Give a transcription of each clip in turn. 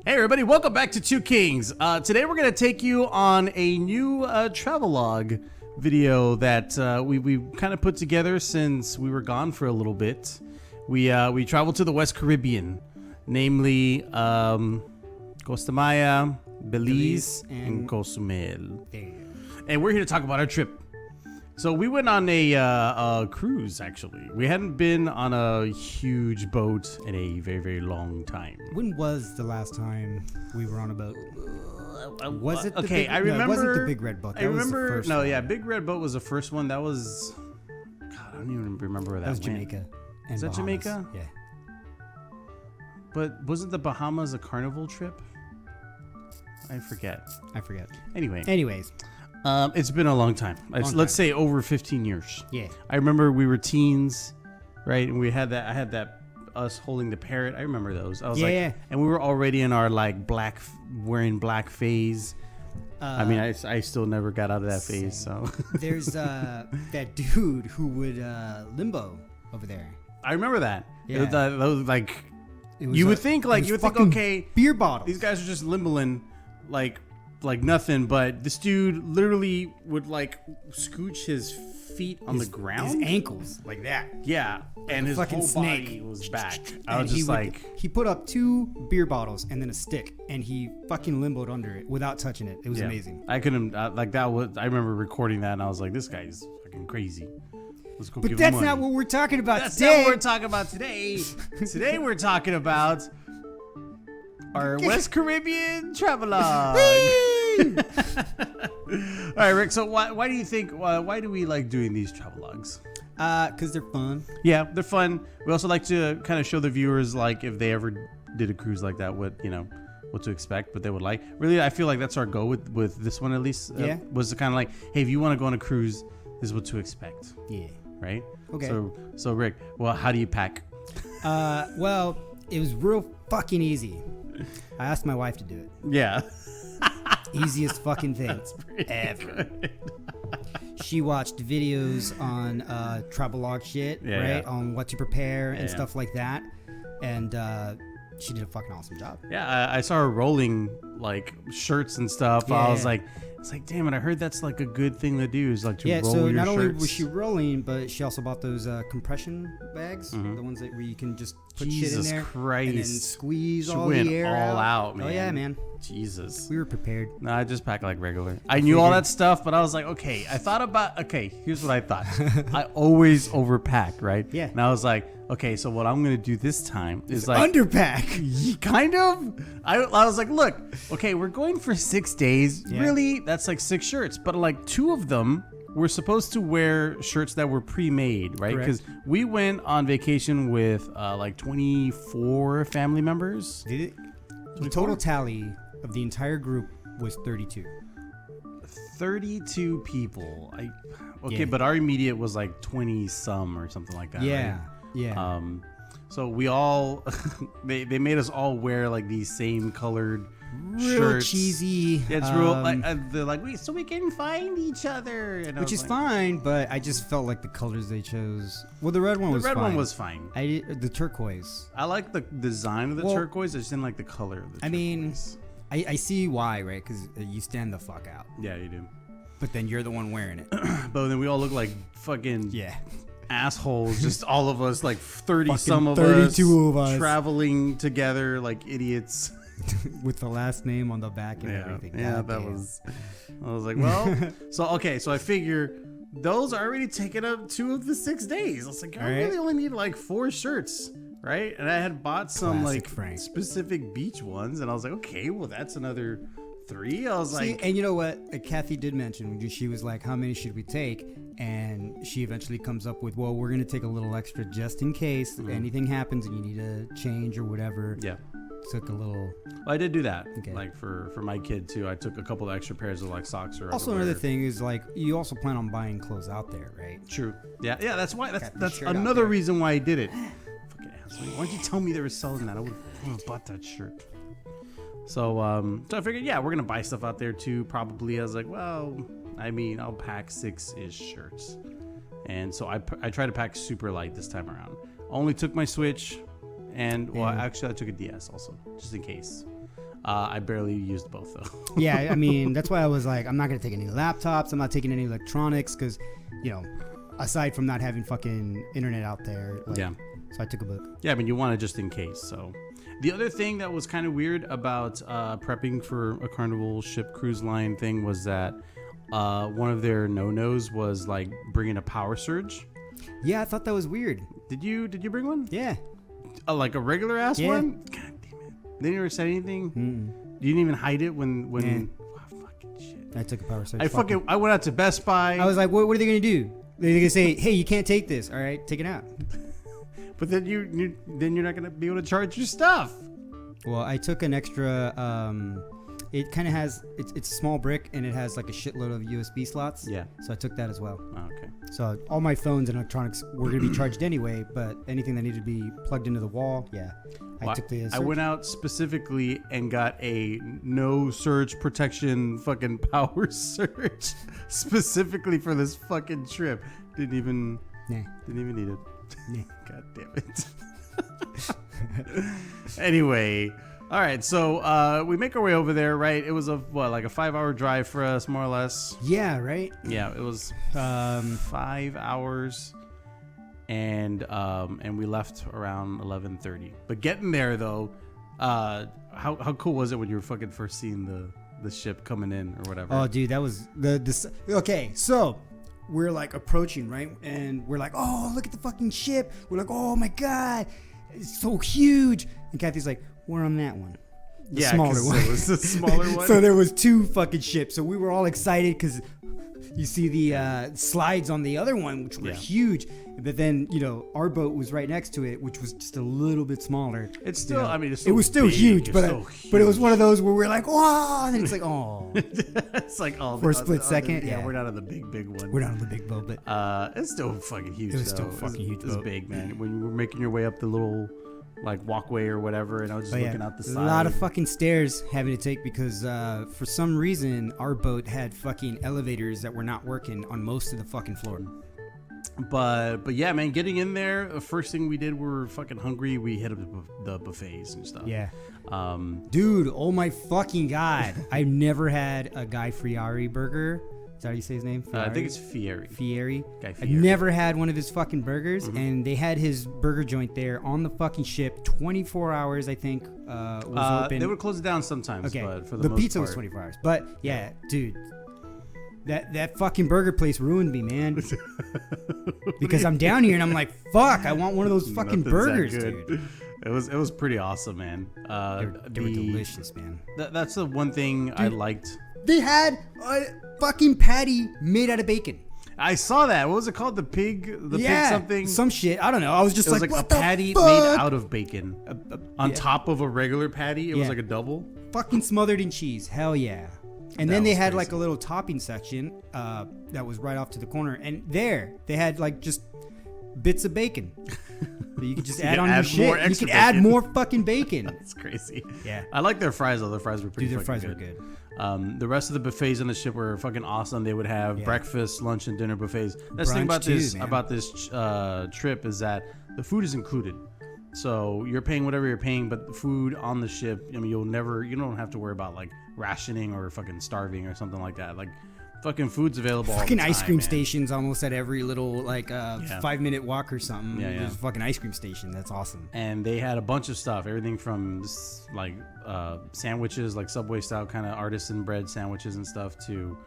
Hey everybody, welcome back to Two Kings. Today we're going to take you on a new Travelogue video that we kind of put together since we were gone for a little bit. We traveled to the West Caribbean, namely Costa Maya, Belize and Cozumel. And we're here to talk about our trip. So we went on a cruise, actually. We hadn't been on a huge boat in a very, very long time. When was the last time we were on a boat? Was it the okay? big, I remember. No, it wasn't the Big Red Boat. That was the first one. Yeah, Big Red Boat was the first one. That was. God, I don't even remember where that was. went. Jamaica. Is that Bahamas. Jamaica? Yeah. But wasn't the Bahamas a carnival trip? I forget. Anyways. It's been a long time. Let's say over 15 years. Yeah. I remember we were teens, right? And we had that. I had that. Us holding the parrot. I remember those. I was and we were already in our like wearing black phase. I mean, I still never got out of that phase. So there's that dude who would limbo over there. I remember that. Yeah. Those like you would think okay, beer bottles. These guys are just limboing like nothing, but this dude literally would like scooch his feet on the ground, his ankles like that. Yeah, and his fucking whole snake body was back. I was just he put up 2 beer bottles and then a stick, and he fucking limboed under it without touching it. It was amazing. I couldn't like that was. I remember recording that, and I was like, this guy's fucking crazy. Let's go. But that's not what we're talking about today. That's today. not what we're talking about today. Today we're talking about our West Caribbean Travelogue. All right, Rick. So why do you think? Why do we like doing these travelogues? Because they're fun. Yeah, they're fun. We also like to kind of show the viewers like if they ever did a cruise like that, what to expect, what they would like. Really, I feel like that's our goal with this one at least. Was to kind of like, hey, if you want to go on a cruise, this is what to expect. Yeah. Right. Okay. So Rick, well, how do you pack? Well, it was real fucking easy. I asked my wife to do it. Yeah. Easiest fucking thing ever. Good. She watched videos on Travelogue shit, right? Yeah. On what to prepare and stuff like that. And she did a fucking awesome job. Yeah, I saw her rolling like shirts and stuff. Yeah. I was like, it's like, damn it, I heard that's like a good thing to do is like to roll your shirts. Yeah, so not only was she rolling, but she also bought those compression bags, the ones where you can just put shit in there Christ. and then squeeze She all went the air all out, man. Oh yeah, man. Jesus. We were prepared. No, I just pack like regular. I knew all that stuff, but I was like, okay. Here's what I thought. I always overpack, right? Yeah. And I was like, okay, so what I'm gonna do this time is like underpack. Kind of. I was like, look, okay, we're going for 6 days. Yeah. Really, that's like 6 shirts, but like 2 of them we're supposed to wear shirts that were pre-made, right? Because we went on vacation with like 24 family members. Did it? The total tally of the entire group was 32. 32 people. But our immediate was like 20 some or something like that. Yeah. Right? Yeah. So we all they made us all wear like these same colored real shirts. Cheesy. Yeah, it's real. They're like, so we can find each other, which is fine. But I just felt like the colors they chose. Well, the red one was fine. The red one was fine. The turquoise. I like the design of the turquoise. I just didn't like the color of the turquoise. I see why, right? Because you stand the fuck out. Yeah, you do. But then you're the one wearing it. But then we all look like fucking assholes. Just all of us, like 32 of us traveling together like idiots. With the last name on the back and everything. Yeah, I was like, well, so I figure those are already taken up 2 of the 6 days. I was like, I really only need like 4 shirts, right? And I had bought some Classic Frank. Specific beach ones, and I was like, okay, well, that's another 3. I was like, and you know what? Kathy did mention, she was like, how many should we take? And she eventually comes up with, well, we're going to take a little extra just in case anything happens and you need to change or whatever. Yeah. Took a little. Well, I did do that. Okay. Like for my kid too. I took a couple of extra pairs of like socks or. Also, another thing is like you also plan on buying clothes out there, right? True. Yeah. That's why. That's another reason why I did it. Fucking asshole. Why don't you tell me they were selling that? I would have bought that shirt. So I figured, we're gonna buy stuff out there too. Probably. I was like, well, I mean, I'll pack 6-ish shirts, and so I try to pack super light this time around. Only took my Switch. And well, actually, I took a DS also, just in case. I barely used both though. Yeah, I mean, that's why I was like, I'm not gonna take any laptops. I'm not taking any electronics because, aside from not having fucking internet out there, Yeah. So I took a book. Yeah, I mean, you want it just in case. So, the other thing that was kind of weird about prepping for a Carnival ship cruise line thing was that one of their no-nos was like bringing a power surge. Yeah, I thought that was weird. Did you bring one? Yeah. Like a regular ass Yeah. one? God damn it! They never said anything. You didn't even hide it when. Oh, fucking shit! I took a power surge. I went out to Best Buy. I was like, what are they gonna do? They're gonna say, hey, you can't take this. All right, take it out. But then you're not gonna be able to charge your stuff. Well, I took an extra. It kind of has it's a small brick and it has like a shitload of USB slots. Yeah. So I took that as well. Oh, okay. So all my phones and electronics were gonna be charged anyway, but anything that needed to be plugged into the wall, yeah. Well, I took the. I went out specifically and got a no surge protection fucking power surge specifically for this fucking trip. Didn't even need it. Yeah. God damn it. Anyway, all right. So we make our way over there, right? It was like a 5-hour drive for us, more or less. Yeah. Right. Yeah, it was 5 hours, and we left around 11:30. But getting there though, how cool was it when you were fucking first seeing the ship coming in or whatever? Oh, dude, that was okay. So we're like approaching, right? And we're like, oh, look at the fucking ship. We're like, oh my God, it's so huge. And Kathy's like, we're on that one. The smaller one. It was the smaller one. So there was 2 fucking ships. So we were all excited because you see the slides on the other one, which were huge. But then, our boat was right next to it, which was just a little bit smaller. It's still, I mean, it was still huge, but it was one of those where we're like, oh, and then it's like, oh. It's like, oh. For a split second. Yeah, we're not on the big one. We're not on the big boat, but. It's still fucking huge. It was still fucking huge. It was big, man. When you were making your way up the little, like, walkway or whatever, and I was just looking out the side. A lot of fucking stairs having to take because for some reason our boat had fucking elevators that were not working on most of the fucking floor. But yeah, man, getting in there, the first thing we did, we were fucking hungry. We hit up the buffets and stuff. Yeah. Dude, oh my fucking God. I've never had a Guy Fieri burger. Is that how you say his name? I think it's Fieri. Fieri. Guy I've Fieri. never had one of his fucking burgers, and they had his burger joint there on the fucking ship. 24 hours, I think, was open. They would close it down sometimes, okay. but for the most pizza part. was 24 hours. But yeah, dude. That fucking burger place ruined me, man. Because I'm down here and I'm like, fuck, I want one of those fucking burgers, dude. It was pretty awesome, man. They were delicious, man. That's the one thing I liked. They had a fucking patty made out of bacon. I saw that. What was it called? The pig something? Some shit. I don't know. I was just it was like what a patty the fuck? made out of bacon. On yeah. top of a regular patty. It was like a double. Fucking smothered in cheese. Hell yeah. And then they had like a little topping section that was right off to the corner. And there, they had like just bits of bacon. That you could just add on your shit. You could add more fucking bacon. That's crazy. Yeah. I like their fries though. Their fries were pretty Dude, their fucking fries good. were good. The rest of the buffets on the ship were fucking awesome. They would have breakfast, lunch, and dinner buffets. That's the thing about this trip is that the food is included. So you're paying whatever you're paying, but the food on the ship, I mean, you don't have to worry about like rationing or fucking starving or something like that. Like fucking food's available all the time, ice cream man. stations almost at every little like 5-minute walk or something. Yeah. There's a fucking ice cream station. That's awesome. And they had a bunch of stuff, everything from like sandwiches, like Subway style kind of artisan bread sandwiches and stuff, to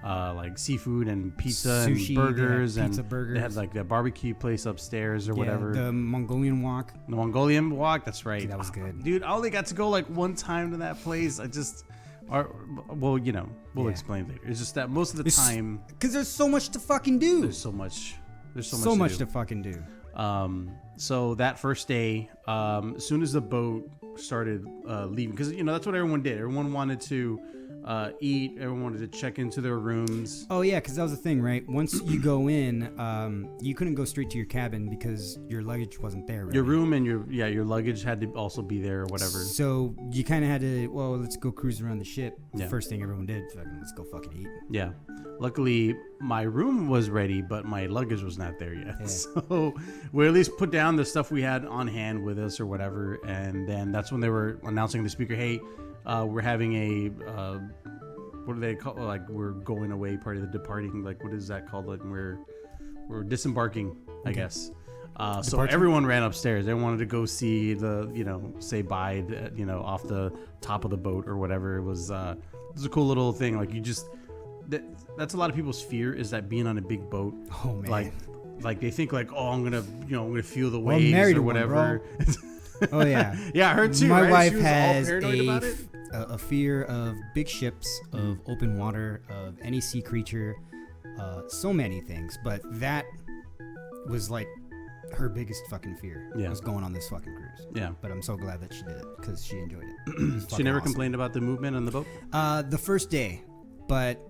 like seafood and pizza, sushi, and burgers, pizza, and burgers. they had like that barbecue place upstairs or whatever. The Mongolian wok. The Mongolian wok, that's right. Dude, that was good. Dude, I only got to go like one time to that place. We'll explain later. It's just that most of the time, because there's so much to fucking do. There's so much to fucking do. So that first day, as soon as the boat started leaving, because that's what everyone did. Everyone wanted to eat. Everyone wanted to check into their rooms. Oh yeah, because that was the thing, right? Once you go in, you couldn't go straight to your cabin because your luggage wasn't there. Right? Your room and your luggage had to also be there or whatever. So you kind of had to, well, let's go cruise around the ship. Yeah. First thing everyone did, let's go fucking eat. Yeah. Luckily, my room was ready, but my luggage was not there yet. Yeah. So we at least put down the stuff we had on hand with us or whatever, and then that's when they were announcing the speaker, hey, we're having a what do they call, like, we're going away party, the departing, like, what is that called, like, we're disembarking, I guess. So everyone ran upstairs. They wanted to go see the, say bye, off the top of the boat or whatever. It was a cool little thing. Like, you just, that's a lot of people's fear, is that being on a big boat. Oh man. Like they think like, oh, I'm gonna feel the waves or whatever. Oh yeah. Yeah, her too. My right? wife She was has all paranoid about it. A fear of big ships, of open water, of any sea creature, so many things. But that was like her biggest fucking fear. Yeah. Was going on this fucking cruise. Yeah. But I'm so glad that she did it because she enjoyed it. She never complained about the movement on the boat? The first day, but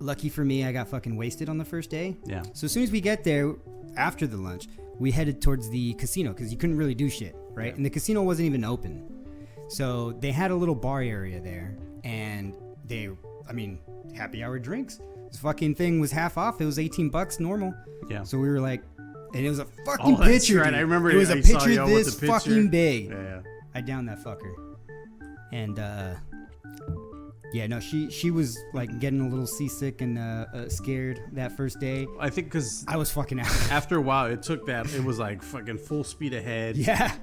lucky for me, I got fucking wasted on the first day. Yeah. So as soon as we get there, after the lunch, we headed towards the casino because you couldn't really do shit, right? Yeah. And the casino wasn't even open. So they had a little bar area there, and happy hour drinks. This fucking thing was half off. It was $18 normal. Yeah. So we were like, and it was a fucking pitcher. Right. I remember it was a pitcher this fucking big. Yeah. I downed that fucker. And yeah, no, she was like getting a little seasick and scared that first day. I think because I was fucking out. After a while, it was like fucking full speed ahead. Yeah.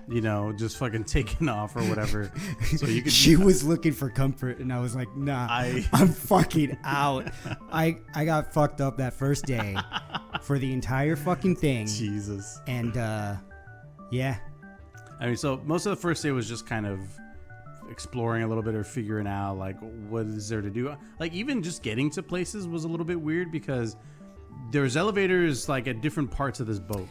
Just fucking taking off or whatever. So you could. She was looking for comfort, and I was like, nah, I'm fucking out. I got fucked up that first day for the entire fucking thing. Jesus. And yeah. I mean, so most of the first day was just kind of exploring a little bit or figuring out like what is there to do. Like even just getting to places was a little bit weird because there's elevators like at different parts of this boat,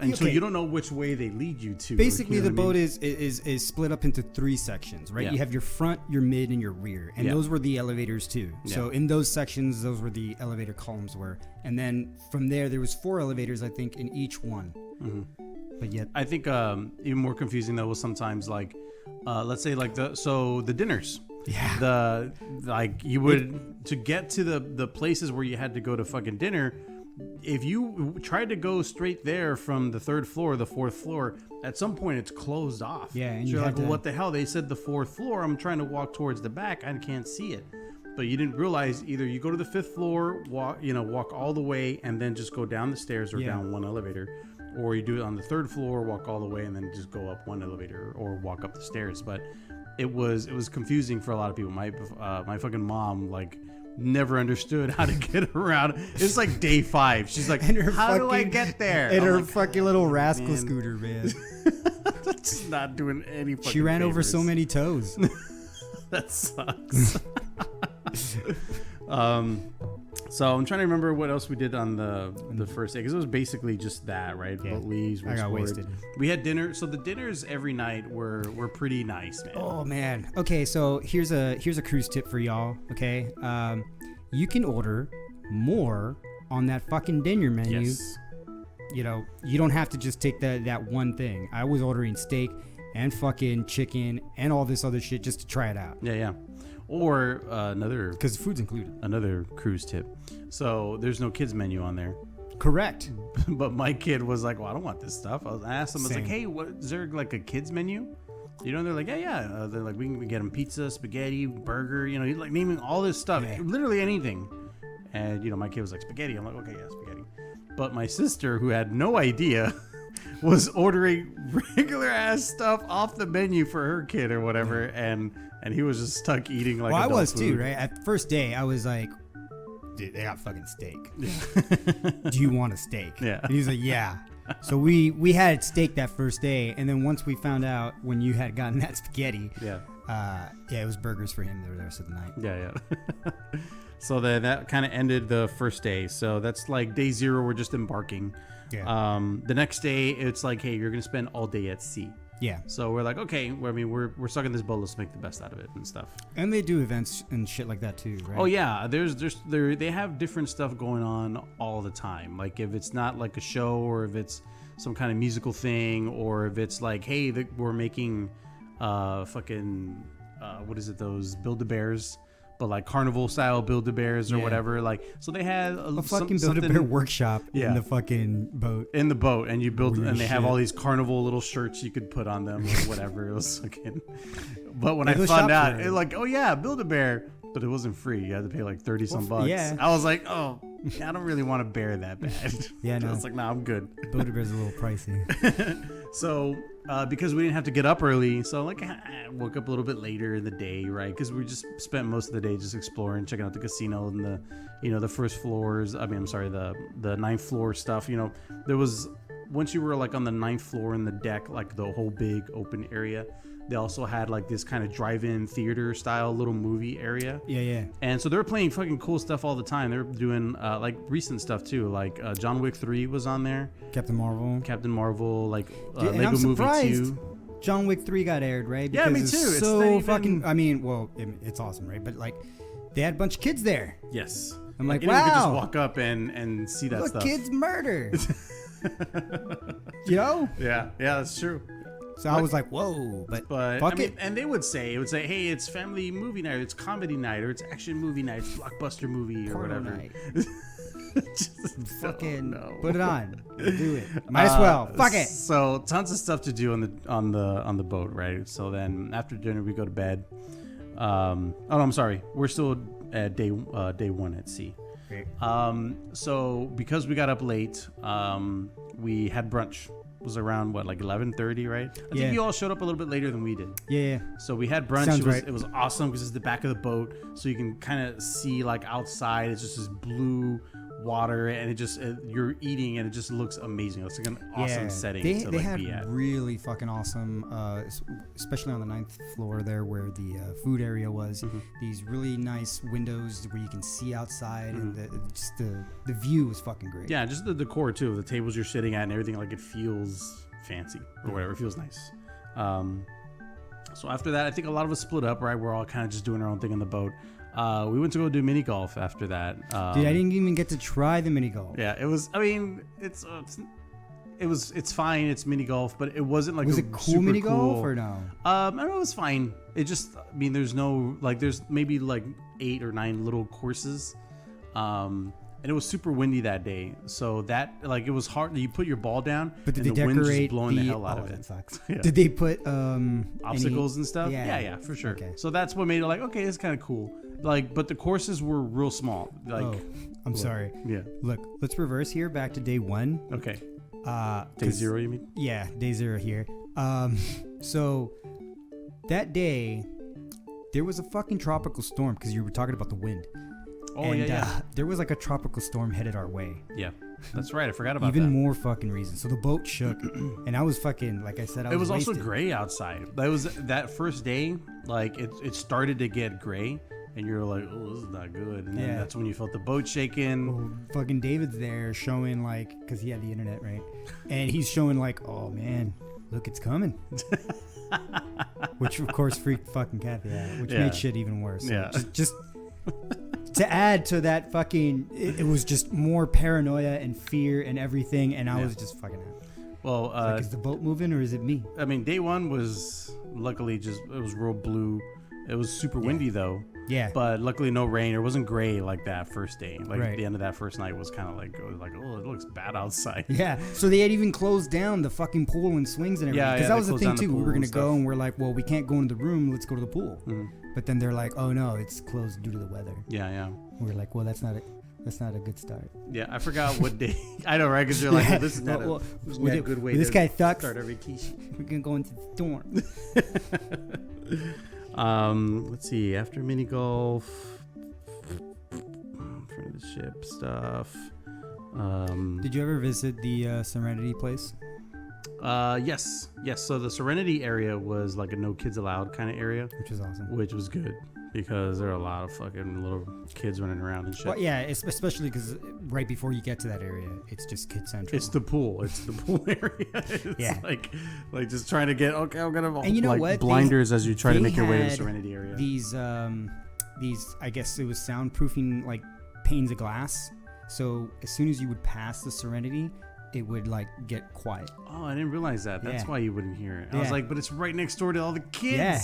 and so you don't know which way they lead you to. Basically, the boat is split up into 3 sections, right? Yeah. You have your front, your mid, and your rear, and those were the elevators too. Yeah. So in those sections, those were the elevator columns were, and then from there was 4 elevators, I think, in each one. Mm-hmm. But yet, I think even more confusing though was sometimes like. Let's say like the dinners. Yeah. You would to get to the places where you had to go to fucking dinner. If you tried to go straight there from the 3rd floor, the 4th floor, at some point it's closed off. Yeah. And so you're like, well, what the hell? They said the 4th floor. I'm trying to walk towards the back. I can't see it. But you didn't realize either you go to the 5th floor, walk all the way, and then just go down the stairs or down one elevator. Or you do it on the 3rd floor, walk all the way, and then just go up one elevator or walk up the stairs. But it was confusing for a lot of people. My fucking mom like never understood how to get around. It's like day 5. She's like, how do I get there? And her fucking little rascal scooter, man. That's not doing any fucking She ran favors. over so many toes. That sucks. So I'm trying to remember what else we did on the first day because it was basically just that, right? Yeah. Belize, I got wasted. We had dinner, so the dinners every night were pretty nice, man. Oh man. Okay, so here's a cruise tip for y'all. Okay, you can order more on that fucking dinner menu. Yes. You don't have to just take that one thing. I was ordering steak and fucking chicken and all this other shit just to try it out. Yeah. Or another... Because the food's included. Another cruise tip. So there's no kids menu on there. Correct. But my kid was like, well, I don't want this stuff. I asked them, I was like, hey, is there like a kids menu? They're like, yeah. They're like, we can get them pizza, spaghetti, burger, like naming all this stuff. Yeah. Literally anything. And, my kid was like, spaghetti. I'm like, okay, yeah, spaghetti. But my sister, who had no idea... was ordering regular ass stuff off the menu for her kid or whatever, and he was just stuck eating like. Well, I was food. Too, right? At first day, I was like, "Dude, they got fucking steak. Do you want a steak?" Yeah. And he's like, "Yeah." So we had steak that first day, and then once we found out when you had gotten that spaghetti, it was burgers for him the rest of the night. Yeah. So then that kind of ended the first day. So that's like day 0. We're just embarking. Yeah. The next day, it's like, hey, you're gonna spend all day at sea. Yeah. So we're like, okay, we're stuck in this boat. Let's make the best out of it and stuff. And they do events and shit like that too, right? Oh yeah, they have different stuff going on all the time. Like if it's not like a show, or if it's some kind of musical thing, or if it's like, hey, we're making what is it, those Build-A-Bears, but like carnival style Build-A-Bears or whatever. Like, so they had a fucking Build-A-Bear workshop in the fucking boat. In the boat, and you build, Weird and they shit. have all these carnival little shirts you could put on them or whatever. It was fucking. But when I Go found shop out, for it. it like, oh yeah, Build-A-Bear, but it wasn't free. You had to pay like 30 some bucks. yeah. I was like, oh, I don't really want to bear that bad. Yeah, no. I was like, nah, I'm good. Build-A-Bear's a little pricey. So, because we didn't have to get up early, so like I woke up a little bit later in the day, right? Because we just spent most of the day just exploring, checking out the casino and the first floors. The ninth floor stuff. There was, once you were like on the ninth floor in the deck, like the whole big open area. They also had like this kind of drive-in theater style little movie area. Yeah. And so they were playing fucking cool stuff all the time. They were doing like recent stuff too, like John Wick 3 was on there. Captain Marvel, like Dude, and Lego I'm Movie surprised 2. John Wick 3 got aired, right? Yeah, me it's too. It's so not even- fucking. I mean, well, it's awesome, right? But like, they had a bunch of kids there. Yes. I'm like, anyone could just wow. walk up and see that Look, stuff. kids murder. Yo. Yeah, that's true. So I was like, whoa, but fuck it. And it would say, hey, it's family movie night, it's comedy night, or it's action movie night, it's blockbuster movie, or Porno whatever. night. Just Fucking no. put it on. Do it. Might as well. Fuck it. So tons of stuff to do on the boat, right? So then after dinner we go to bed. Oh no, I'm sorry. We're still at day one at sea. Great. So because we got up late, we had brunch. It was around like 11:30, right? I think you all showed up a little bit later than we did. Yeah. So we had brunch. Sounds right. It was awesome because it's the back of the boat, so you can kind of see like outside. It's just this blue water, and you're eating, and it just looks amazing. It's like an awesome setting to they like had be at. really fucking awesome, especially on the 9th floor there where the food area was. Mm-hmm. These really nice windows where you can see outside, and the view was fucking great. Yeah, just the decor too. The tables you're sitting at and everything, like it feels fancy or whatever. It feels nice. So after that, I think a lot of us split up. Right, we're all kind of just doing our own thing on the boat. We went to go do mini golf after that. Dude, I didn't even get to try the mini golf. Yeah, it was. I mean, it's fine. It's mini golf, but it wasn't like. Was a it cool super mini golf cool- or no? I don't know. It was fine. It just. I mean, there's no like. There's maybe like 8 or 9 little courses. And it was super windy that day, so that like it was hard. You put your ball down, But did and they the wind decorate just blowing the hell out of that it. sucks. Yeah. Did they put Obstacles any, and stuff? Yeah. Yeah, for sure. Okay. So that's what made it like, okay, it's kind of cool. Like, but the courses were real small. Like, I'm sorry. Yeah. Look, let's reverse here back to day 1. Okay. Day 'cause- 0, you mean? Yeah, day 0 here. So that day there was a fucking tropical storm because you were talking about the wind. Oh, yeah. There was like a tropical storm headed our way. Yeah, that's right. I forgot about Even that. more fucking reasons. So the boat shook, and I was fucking, like I said, I It was wasted. also gray outside. That was that first day. Like it started to get gray, and you're like, oh, this is not good. And then Yeah. that's when you felt the boat shaking. Well, fucking David's there showing like, because he had the internet, right? And he's showing like, oh man, look, it's coming. Which of course freaked fucking Kathy out, which Yeah. made shit even worse. So Yeah. Just to add to that fucking, it was just more paranoia and fear and everything, and I was just fucking out. Well, Like, is the boat moving or is it me? I mean, day 1 was luckily it was real blue. It was super windy though. Yeah. But luckily no rain. It wasn't gray like that first day. Like Right. the end of that first night was kind of like, oh, it looks bad outside. Yeah, so they had even closed down the fucking pool and swings and everything. Yeah, Because yeah, that was they the closed thing down the too. We pool were and gonna go stuff. and we're like, well, we can't go into the room. Let's go to the pool. Mhm. But then they're like, oh no, it's closed due to the weather. Yeah. We were like, well, that's not a good start. Yeah, I forgot what day. I know, right? Because you're like, well, this is not Well, a good way this to guy sucks. start every quiche. We're gonna go into the storm. Let's see. After mini golf, front of the ship stuff. Did you ever visit the Serenity place? Yes. So the Serenity area was like a no kids allowed kind of area, which was awesome. Which was good because there are a lot of fucking little kids running around and shit. Well, yeah, especially because right before you get to that area, it's just kid central. It's the pool. It's the pool area. It's like just trying to get. Okay, I'm gonna. And you know what? Blinders as you try to make your way to the Serenity area. These I guess it was soundproofing like panes of glass. So as soon as you would pass the Serenity, it would like get quiet. Oh, I didn't realize that. That's why you wouldn't hear it. I was like, but it's right next door to all the kids. Yeah.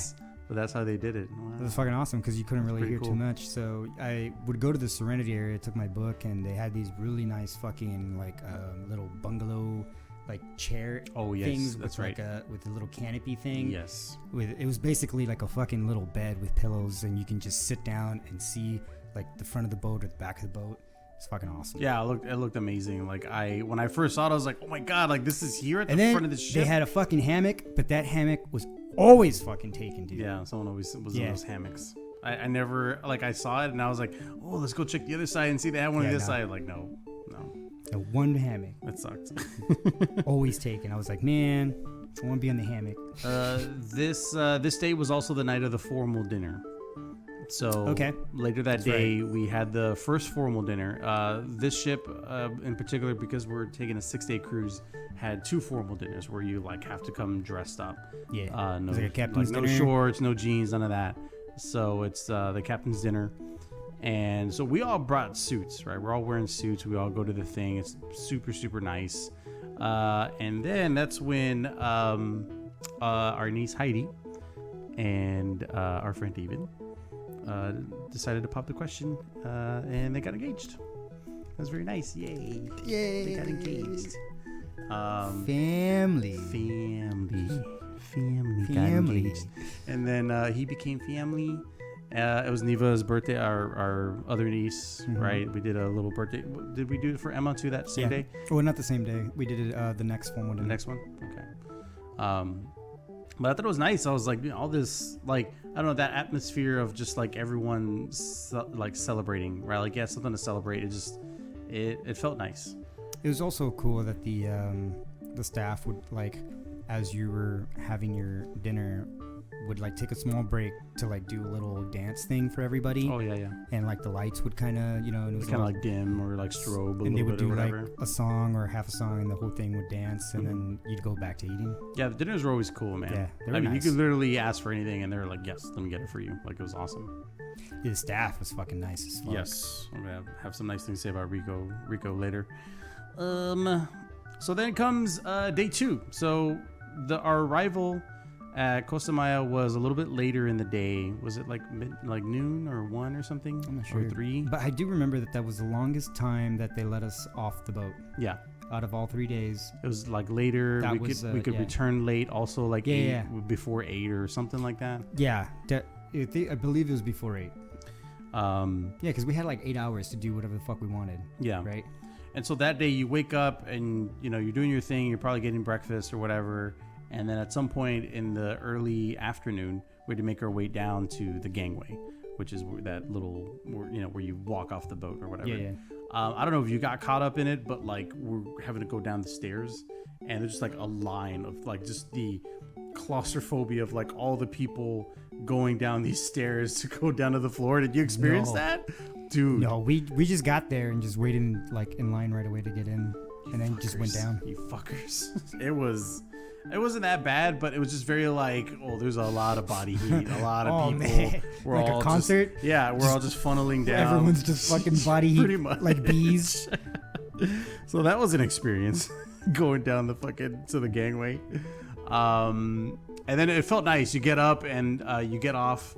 But that's how they did it. Wow. It was fucking awesome because you couldn't really hear too much. So I would go to the Serenity area, took my book, and they had these really nice fucking like little bungalow like chair things that's with with a little canopy thing. Yes. It was basically like a fucking little bed with pillows, and you can just sit down and see like the front of the boat or the back of the boat. It's fucking awesome. Yeah, it looked amazing. Like when I first saw it, I was like, oh my god, like this is here at the front of the ship. They had a fucking hammock, but that hammock was always fucking taken, dude. Yeah, someone always was in those hammocks. I never I saw it and I was like, oh, let's go check the other side and see they had one on this side. Like no. The one hammock. That sucked. Always taken. I was like, man, I want to be on the hammock. This day was also the night of the formal dinner. So later that day, we had the first formal dinner. This ship, in particular, because we're taking a 6-day cruise, had 2 formal dinners where you like have to come dressed up. Yeah. No, like a captain's no dinner. shorts, no jeans, none of that. So it's the captain's dinner. And so we all brought suits, right? We're all wearing suits. We all go to the thing. It's super, super nice. And then that's when our niece Heidi and our friend David decided to pop the question, and they got engaged. That was very nice. Yay! They got engaged. Family got engaged. And then he became family. It was Neva's birthday, our other niece, right? We did a little birthday. Did we do it for Emma too that same day? Well, not the same day. We did it the next one. The next one? Okay. But I thought it was nice. I was like, all this, like, I don't know, that atmosphere of just like everyone like celebrating, right? Like, yeah, something to celebrate. It felt nice. It was also cool that the staff would like, as you were having your dinner, would like take a small break to like do a little dance thing for everybody. Oh yeah. And like the lights would kind of, and it was kind of like dim or like strobe a and little they bit would do or whatever. like a song or half a song, and the whole thing would dance, and then you'd go back to eating. Yeah, the dinners were always cool, man. Yeah, they were you nice. could literally ask for anything, and they were like, "Yes, let me get it for you." Like it was awesome. Yeah, the staff was fucking nice as fuck. Yes, I'm gonna have some nice things to say about Rico later. So then comes day 2. So our arrival at Costa Maya was a little bit later in the day. Was it like noon or 1 or something? I'm not sure. Or 3? But I do remember that was the longest time that they let us off the boat. Yeah. Out of all 3 days. It was like later. We could return late. Also like 8, before 8 or something like that. Yeah. I believe it was before 8. Yeah, because we had like 8 hours to do whatever the fuck we wanted. Yeah. Right. And so that day you wake up and you're doing your thing. You're probably getting breakfast or whatever. And then at some point in the early afternoon, we had to make our way down to the gangway, which is that little, where you walk off the boat or whatever. Yeah. I don't know if you got caught up in it, but like we're having to go down the stairs, and there's just like a line of like just the claustrophobia of like all the people going down these stairs to go down to the floor. Did you experience that, dude? No, we just got there and just waited in line right away to get in, and then just went down. You fuckers! It wasn't that bad, but it was just very like, there's a lot of body heat, a lot of people. Man. We're like all a concert? We're all just funneling down. Everyone's just fucking body heat, pretty much. like bees. So that was an experience, going down to the gangway. And then it felt nice. You get up and you get off,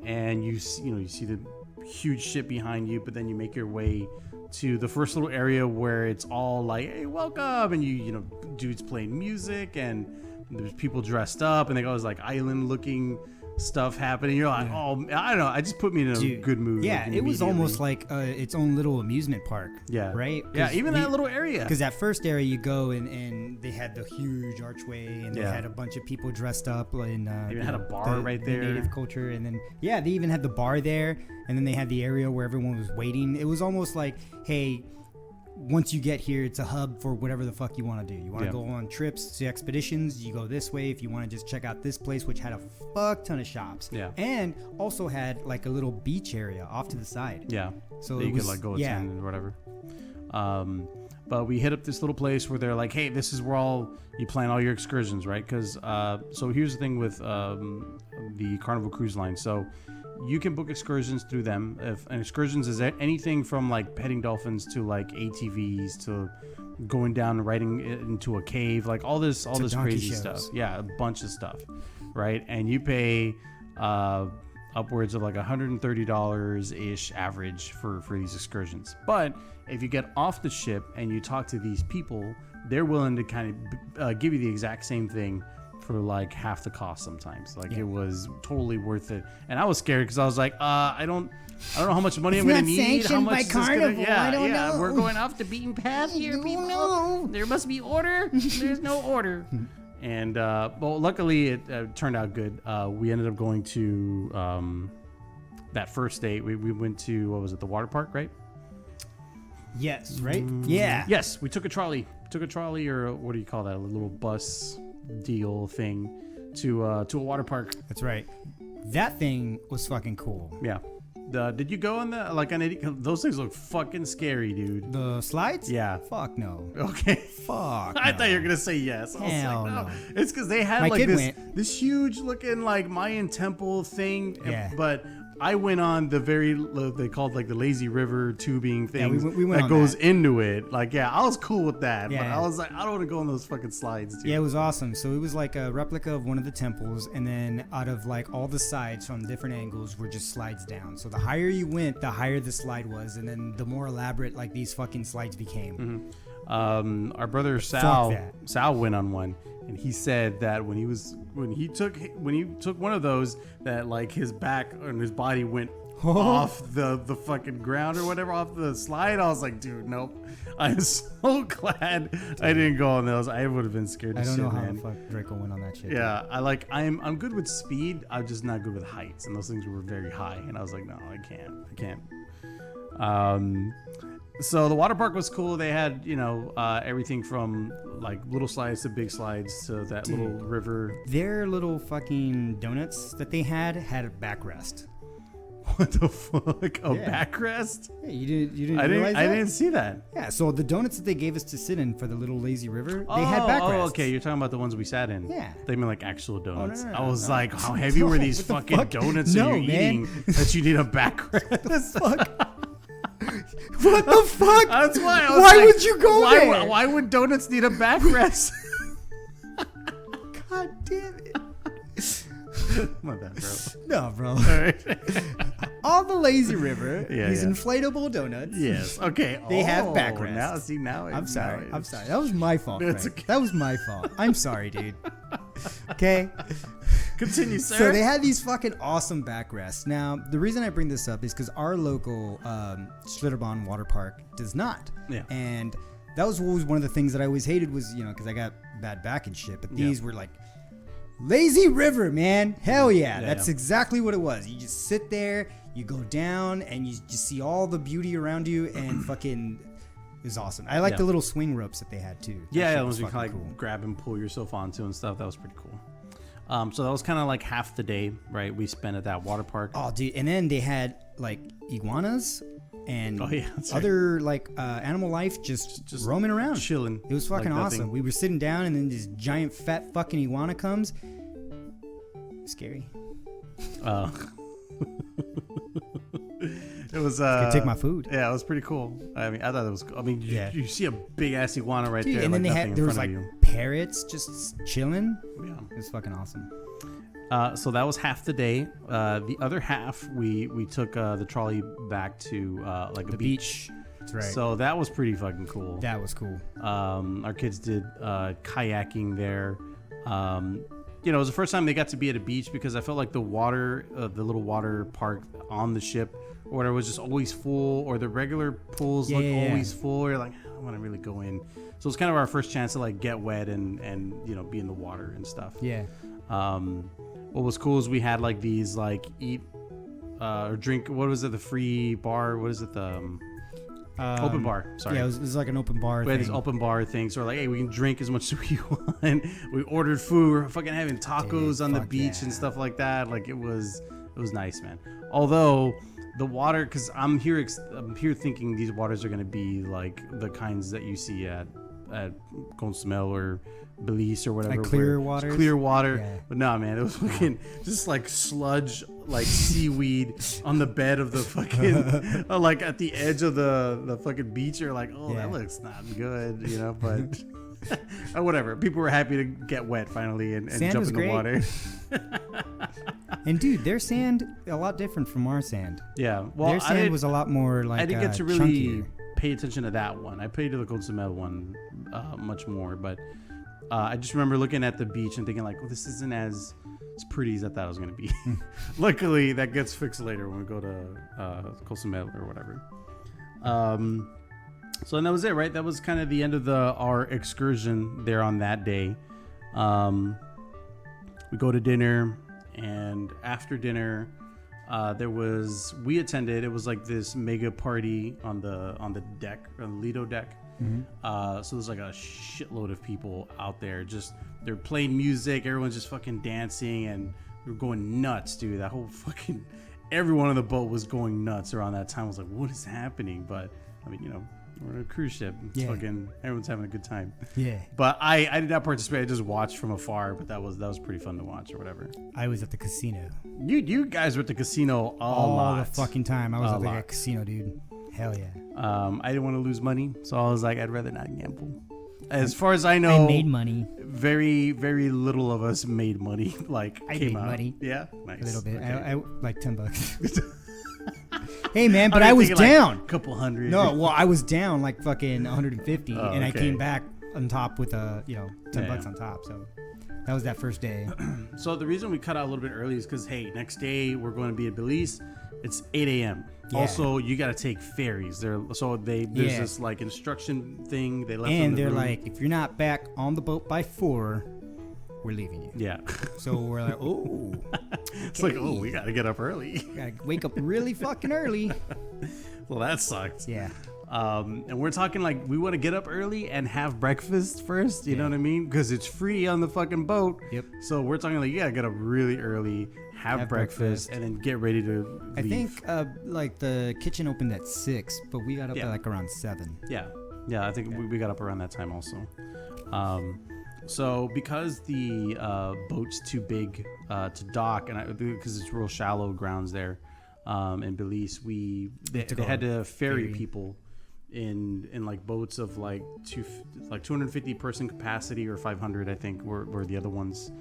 and you see the huge ship behind you, but then you make your way to the first little area where it's all like, hey, welcome, and dudes playing music, and there's people dressed up, and they got this like island looking stuff happening. You're like, oh, I don't know, it just put me in a good mood. Yeah, it was almost like its own little amusement park. Yeah. Right? Yeah, even that little area. Because that first area you go and they had the huge archway, and they had a bunch of people dressed up in they even had a bar right there. The native culture, and then they even had the bar there, and then they had the area where everyone was waiting. It was almost like, hey, once you get here, it's a hub for whatever the fuck you want to do. You want to go on trips to expeditions, you go this way. If you want to just check out this place, which had a fuck ton of shops, and also had like a little beach area off to the side. Yeah, so you could like go attend or whatever. But we hit up this little place where they're like, hey, this is where you plan all your excursions, right? Because so here's the thing with the Carnival Cruise Line. So you can book excursions through them. And excursions is anything from like petting dolphins to like ATVs to going down and riding into a cave, like all this crazy stuff. Yeah, a bunch of stuff, right? And you pay upwards of like $130 ish average for these excursions. But if you get off the ship and you talk to these people, they're willing to kind of give you the exact same thing for like half the cost sometimes. Like it was totally worth it. And I was scared because I was like, I don't know how much money I'm gonna need. How much is this gonna? I don't know. We're going off the beaten path here, people. No. There must be order. There's no order. And well, luckily it turned out good. We ended up going to that first day. We went to, what was it, the water park, right? Yes, right? Yeah. Yes, we took a trolley. Or what do you call that? A little bus deal thing to a water park. That's right. That thing was fucking cool. Yeah. Did you go on that? Like on any? Those things look fucking scary, dude. The slides? Yeah. Fuck no. Okay. Fuck. I thought you were gonna say yes. Hell no. no. It's because they had like this huge looking like Mayan temple thing. Yeah. But I went on the they called like the lazy river tubing thing we went that goes into it. Like, yeah, I was cool with that. Yeah. But I was like, I don't want to go on those fucking slides, dude. Yeah, it was awesome. So it was like a replica of one of the temples, and then out of like all the sides from different angles were just slides down. So the higher you went, the higher the slide was, and then the more elaborate like these fucking slides became. Mm-hmm. Our brother Sal went on one, and he said that when he took one of those, that like his back and his body went off the fucking ground or whatever, off the slide. I was like, dude, nope. I'm so glad I didn't go on those. I would have been scared to shit, man. I don't know how the fuck Draco went on that shit. Yeah, I'm good with speed. I'm just not good with heights, and those things were very high, and I was like, no, I can't. So the water park was cool. They had, everything from like little slides to big slides to that little river. Their little fucking donuts that they had a backrest. What the fuck? Backrest? Yeah, you didn't realize that? I didn't see that. Yeah, so the donuts that they gave us to sit in for the little lazy river, they had backrests. Oh, okay. You're talking about the ones we sat in. Yeah. They mean like actual donuts. I was like, how heavy were these fucking donuts that you're eating that you need a backrest? What the fuck? What the fuck? That's why. Why would you go there? Why would donuts need a backrest? God damn it. My bad, bro. No, bro. All right. On the lazy river, these inflatable donuts. Yes. Okay. They have backrests. Now I'm sorry. That was my fault. Okay. That was my fault. I'm sorry, dude. Okay. Continue, sir. So they had these fucking awesome backrests. Now, the reason I bring this up is because our local Schlitterbahn water park does not. Yeah. And that was always one of the things that I always hated was, because I got bad back and shit. But these were like lazy river, man. Hell yeah. That's exactly what it was. You just sit there, you go down, and you just see all the beauty around you, and fucking... It was awesome. I like the little swing ropes that they had too. That was you kind of grab and pull yourself onto and stuff. That was pretty cool. So that was kind of like half the day, right? We spent at that water park. Oh, dude! And then they had like iguanas and other like animal life just roaming around, chilling. It was fucking awesome. We were sitting down, and then this giant fat fucking iguana comes. Scary. It was take my food. Yeah, it was pretty cool. I mean, I thought it was cool. I mean, you see a big ass iguana right there. And then there was like parrots just chilling. Yeah, it was fucking awesome. So that was half the day. The other half, we took the trolley back to like a beach. That's right. So that was pretty fucking cool. That was cool. Our kids did kayaking there. It was the first time they got to be at a beach because I felt like the water, the little water park on the ship or whatever was just always full, or the regular pools look always full. You're like, I don't want to really go in. So it's kind of our first chance to like get wet and be in the water and stuff. Yeah. What was cool is we had like these like eat or drink. What was it? The free bar. What is it? Open bar. Sorry. Yeah, it was like an open bar. We had this open bar thing, so we're like, hey, we can drink as much as we want. We ordered food. We're fucking having tacos on the beach and stuff like that. Like it was nice, man. Although the water, because I'm here thinking these waters are gonna be like the kinds that you see at Cozumel or Belize or whatever. Like clear water. Clear water. Yeah. But no, man, it was fucking just like sludge, like seaweed on the bed of the fucking, like at the edge of the fucking beach. You're like, oh, that looks not good, you know, but whatever. People were happy to get wet finally and jump in the water. And dude, their sand a lot different from our sand. Yeah. Well, their sand was a lot more like I didn't get to really chunkier. pay attention to that one. I paid to the Cozumel one much more, but I just remember looking at the beach and thinking like, well, this isn't as pretty as I thought it was going to be. Luckily, that gets fixed later when we go to Cozumel or whatever. So and that was it, right? That was kind of the end of our excursion there on that day. We go to dinner, and after dinner, we attended. It was like this mega party on the deck, on the Lido deck. Mm-hmm. So there's like a shitload of people out there. Just they're playing music. Everyone's just fucking dancing, and we're going nuts, dude. That whole fucking everyone on the boat was going nuts around that time. I was like, what is happening? But I mean, you know, we're on a cruise ship. It's fucking everyone's having a good time. Yeah. But I did not participate. I just watched from afar. But that was pretty fun to watch or whatever. I was at the casino. You guys were at the casino all the fucking time. I was at the casino, dude. Hell yeah. I didn't want to lose money, so I was like, I'd rather not gamble. As far as I know, I made money. Very, very little of us made money. Like I came made out. money. Yeah, nice. A little bit. Okay. I like $10. Hey man, but I was down. Like a couple hundred. No, well, I was down like fucking 150, and I came back on top with $10 on top. So that was that first day. So the reason we cut out a little bit early is because hey, next day we're going to be at Belize. It's 8 a.m. Yeah. Also, you got to take ferries. There's this like instruction thing they left. And they're like, if you're not back on the boat by 4, we're leaving you. Yeah. So we're like, oh. It's like, oh, we got to get up early. Got to wake up really fucking early. Well, that sucked. Yeah. And we're talking like we want to get up early and have breakfast first. You know what I mean? Because it's free on the fucking boat. Yep. So we're talking like, yeah, get up really early, have breakfast, and then get ready to leave. I think like the kitchen opened at 6, but we got up at like around 7. Yeah. Yeah, I think we got up around that time also. So because the boat's too big to dock, and because it's real shallow grounds there in Belize, they had to ferry people in like boats of like 250 person capacity or 500, I think were the other ones,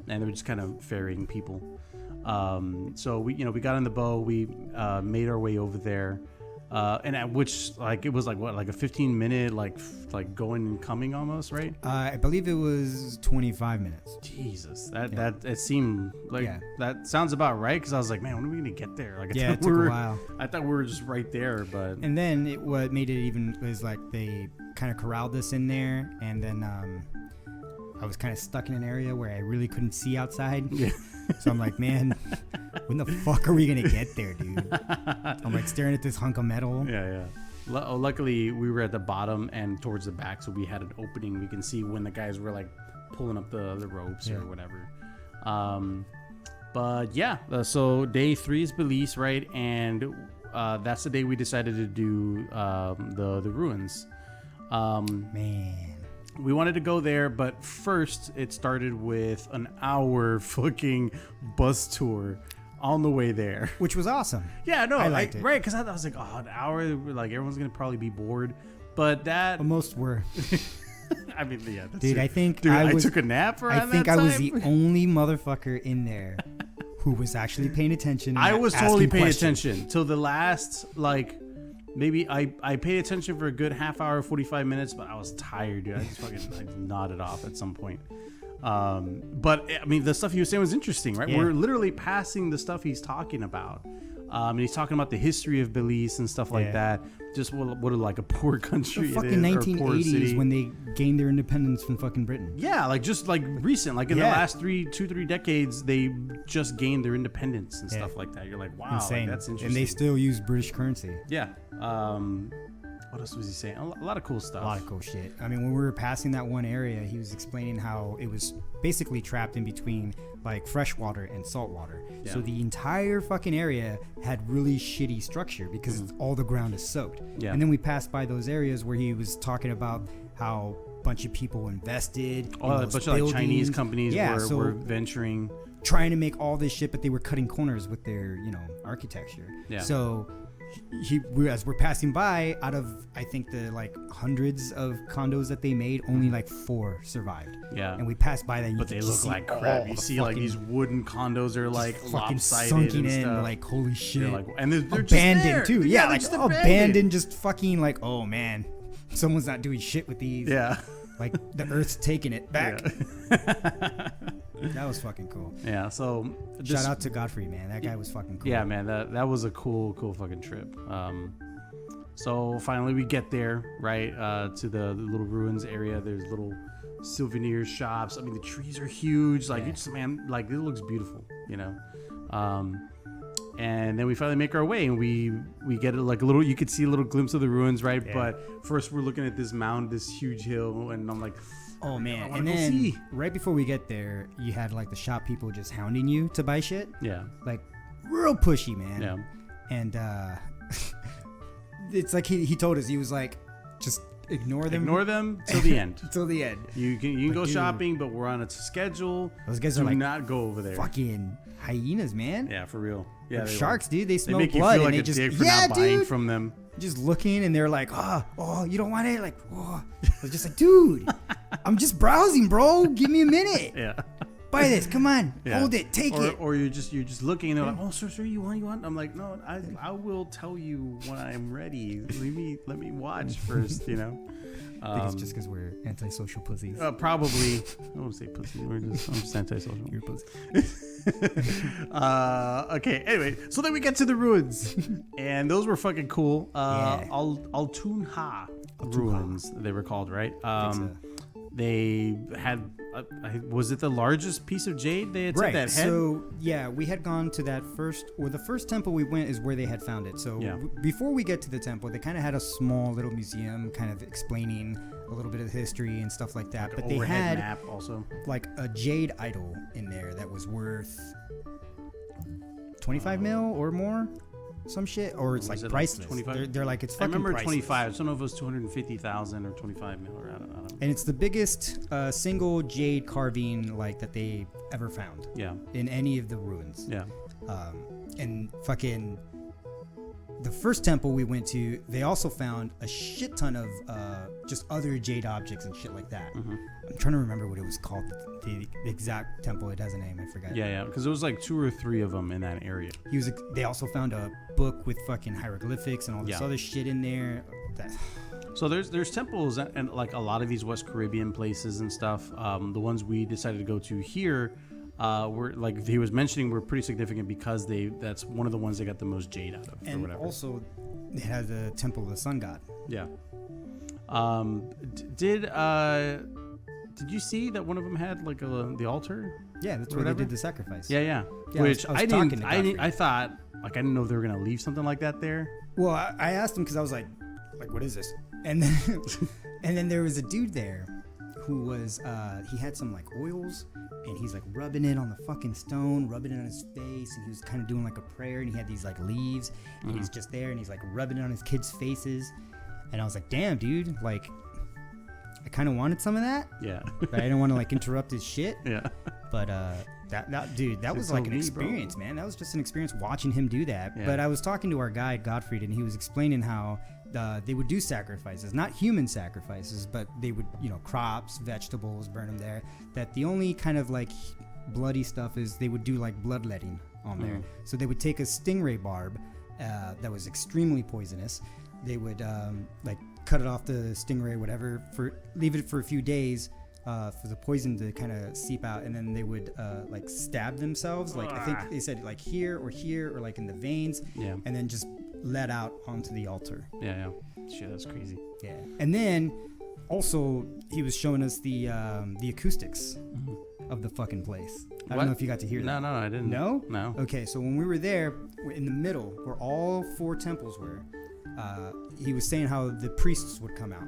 and they were just kind of ferrying people. So we got in the boat, we made our way over there. And at which like it was like what, like a 15-minute like going and coming almost, right? I believe it was 25 minutes. Jesus, that it seemed like that sounds about right, because I was like, man, when are we gonna get there? Like, it took a while. I thought we were just right there, but and then what made it even was like they kind of corralled us in there, and then I was kind of stuck in an area where I really couldn't see outside. Yeah. So I'm like, man, when the fuck are we going to get there, dude? I'm like staring at this hunk of metal. Yeah. Luckily, we were at the bottom and towards the back, so we had an opening. We can see when the guys were like pulling up the ropes or whatever. But yeah, so day 3 is Belize, right? And that's the day we decided to do the ruins. Man. We wanted to go there, but first it started with an hour fucking bus tour on the way there, which was awesome. Yeah, no, I liked it. Right? Because I was like, oh, an hour, like everyone's gonna probably be bored, but that most were. I mean, yeah, dude, I think I took a nap around that time. I think I was the only motherfucker in there who was actually paying attention. I was totally paying attention till the last maybe I paid attention for a good half hour, 45 minutes, but I was tired, dude. I just fucking nodded off at some point. But I mean, the stuff he was saying was interesting, right? Yeah. We're literally passing the stuff he's talking about. And he's talking about the history of Belize and stuff like that. Just what like a poor country the fucking it is, 1980s, or poor city. When they gained their independence from fucking Britain. Yeah, like just like recent, like in the last 3 decades, they just gained their independence and stuff like that. You're like, wow, insane. Like, that's interesting. And they still use British currency. Yeah. What else was he saying? A lot of cool stuff. A lot of cool shit. I mean, when we were passing that one area, he was explaining how it was basically trapped in between like fresh water and salt water. Yeah. So the entire fucking area had really shitty structure because all the ground is soaked. Yeah. And then we passed by those areas where he was talking about how a bunch of people invested. A bunch of like Chinese companies were venturing. Trying to make all this shit, but they were cutting corners with their, architecture. Yeah. So as we're passing by, out of I think the like hundreds of condos that they made, only like 4 survived. Yeah. And we passed by that, but they look like crap. You see like these wooden condos are like lopsided sunken and in, stuff. like holy shit. Like, and they're abandoned just there. too. Yeah, like just abandoned, just fucking like, oh man, someone's not doing shit with these. Yeah. Like the earth's taking it back. Yeah. That was fucking cool. Yeah, so shout out to Godfrey, man. That guy was fucking cool. Yeah, man, that was a cool fucking trip. So finally we get there, right, to the little ruins area. There's little souvenir shops. I mean, the trees are huge. Like, like it looks beautiful, And then we finally make our way, and we get like a little. You could see a little glimpse of the ruins, right? Yeah. But first, we're looking at this mountain, this huge hill, and I'm like, oh man! And then right before we get there, you had like the shop people just hounding you to buy shit. Yeah, like real pushy, man. Yeah, and it's like he told us, he was like, just ignore them till the end. Till the end. You can go shopping, but we're on a schedule. Those guys are like, not go over there. Fucking hyenas, man. Yeah, for real. Yeah, sharks, dude. They smell make blood, you feel like and a they just dick for not buying from them. Just looking, and they're like, oh, you don't want it? Like, oh. I was just like, dude, I'm just browsing, bro. Give me a minute. Yeah. Buy this. Come on. Yeah. Hold it. Take it. Or you're just looking, and they're like, oh, sir, you want? I'm like, no, I will tell you when I'm ready. Let me watch first, I think it's just because we're antisocial pussies. Probably. I won't say pussy. I'm just antisocial. You're a pussy. Okay. Anyway, so then we get to the ruins, and those were fucking cool. Altunha ruins, they were called, right? They had. Was it the largest piece of jade they had said that had? So yeah, we had gone to that the first temple we went is where they had found it. So before we get to the temple, they kind of had a small little museum kind of explaining a little bit of the history and stuff like that. Like but they had map also like a jade idol in there that was worth 25 mil or more. Some shit, or it's like priceless. Like they're like, it's fucking priceless. I remember 25. I don't know if it was 250,000 or 25 mil, or I don't know. And it's the biggest single jade carving like that they ever found. Yeah. In any of the ruins. Yeah. And fucking the first temple we went to, they also found a shit ton of just other jade objects and shit like that. Mm-hmm. I'm trying to remember what it was called. The exact temple. It has a name. I forgot. Yeah, because there was like 2 or 3 of them in that area. They also found a book with fucking hieroglyphics and all this other shit in there. So there's temples and like a lot of these West Caribbean places and stuff. The ones we decided to go to here were, like he was mentioning, were pretty significant because that's one of the ones they got the most jade out of. And or whatever. Also, they had the temple of the sun god. Yeah. Did you see that one of them had like the altar? Yeah, that's where they did the sacrifice. Yeah. Which I thought, like, I didn't know if they were gonna leave something like that there. Well, I asked him because I was like, what is this? And then and then there was a dude there who was he had some like oils, and he's like rubbing it on the fucking stone, rubbing it on his face, and he was kind of doing like a prayer, and he had these like leaves, and he's just there, and he's like rubbing it on his kids' faces, and I was like, damn, dude, like I kind of wanted some of that. Yeah. But I didn't want to like interrupt his shit. Yeah. But that was like an experience, man. That was just an experience watching him do that. Yeah. But I was talking to our guide Godfrey, and he was explaining how they would do sacrifices, not human sacrifices, but they would, crops, vegetables, burn them there. That the only kind of like bloody stuff is they would do like bloodletting on there. So they would take a stingray barb that was extremely poisonous. They would like cut it off the stingray, whatever, leave it for a few days for the poison to kind of seep out, and then they would like stab themselves, like I think they said like here or like in the veins, and then just let out onto the altar. Yeah. Shit, that's crazy. Yeah. And then also he was showing us the acoustics of the fucking place. I don't know if you got to hear that. No, I didn't. No? No. Okay, so when we were there, in the middle where all 4 temples were, he was saying how the priests would come out,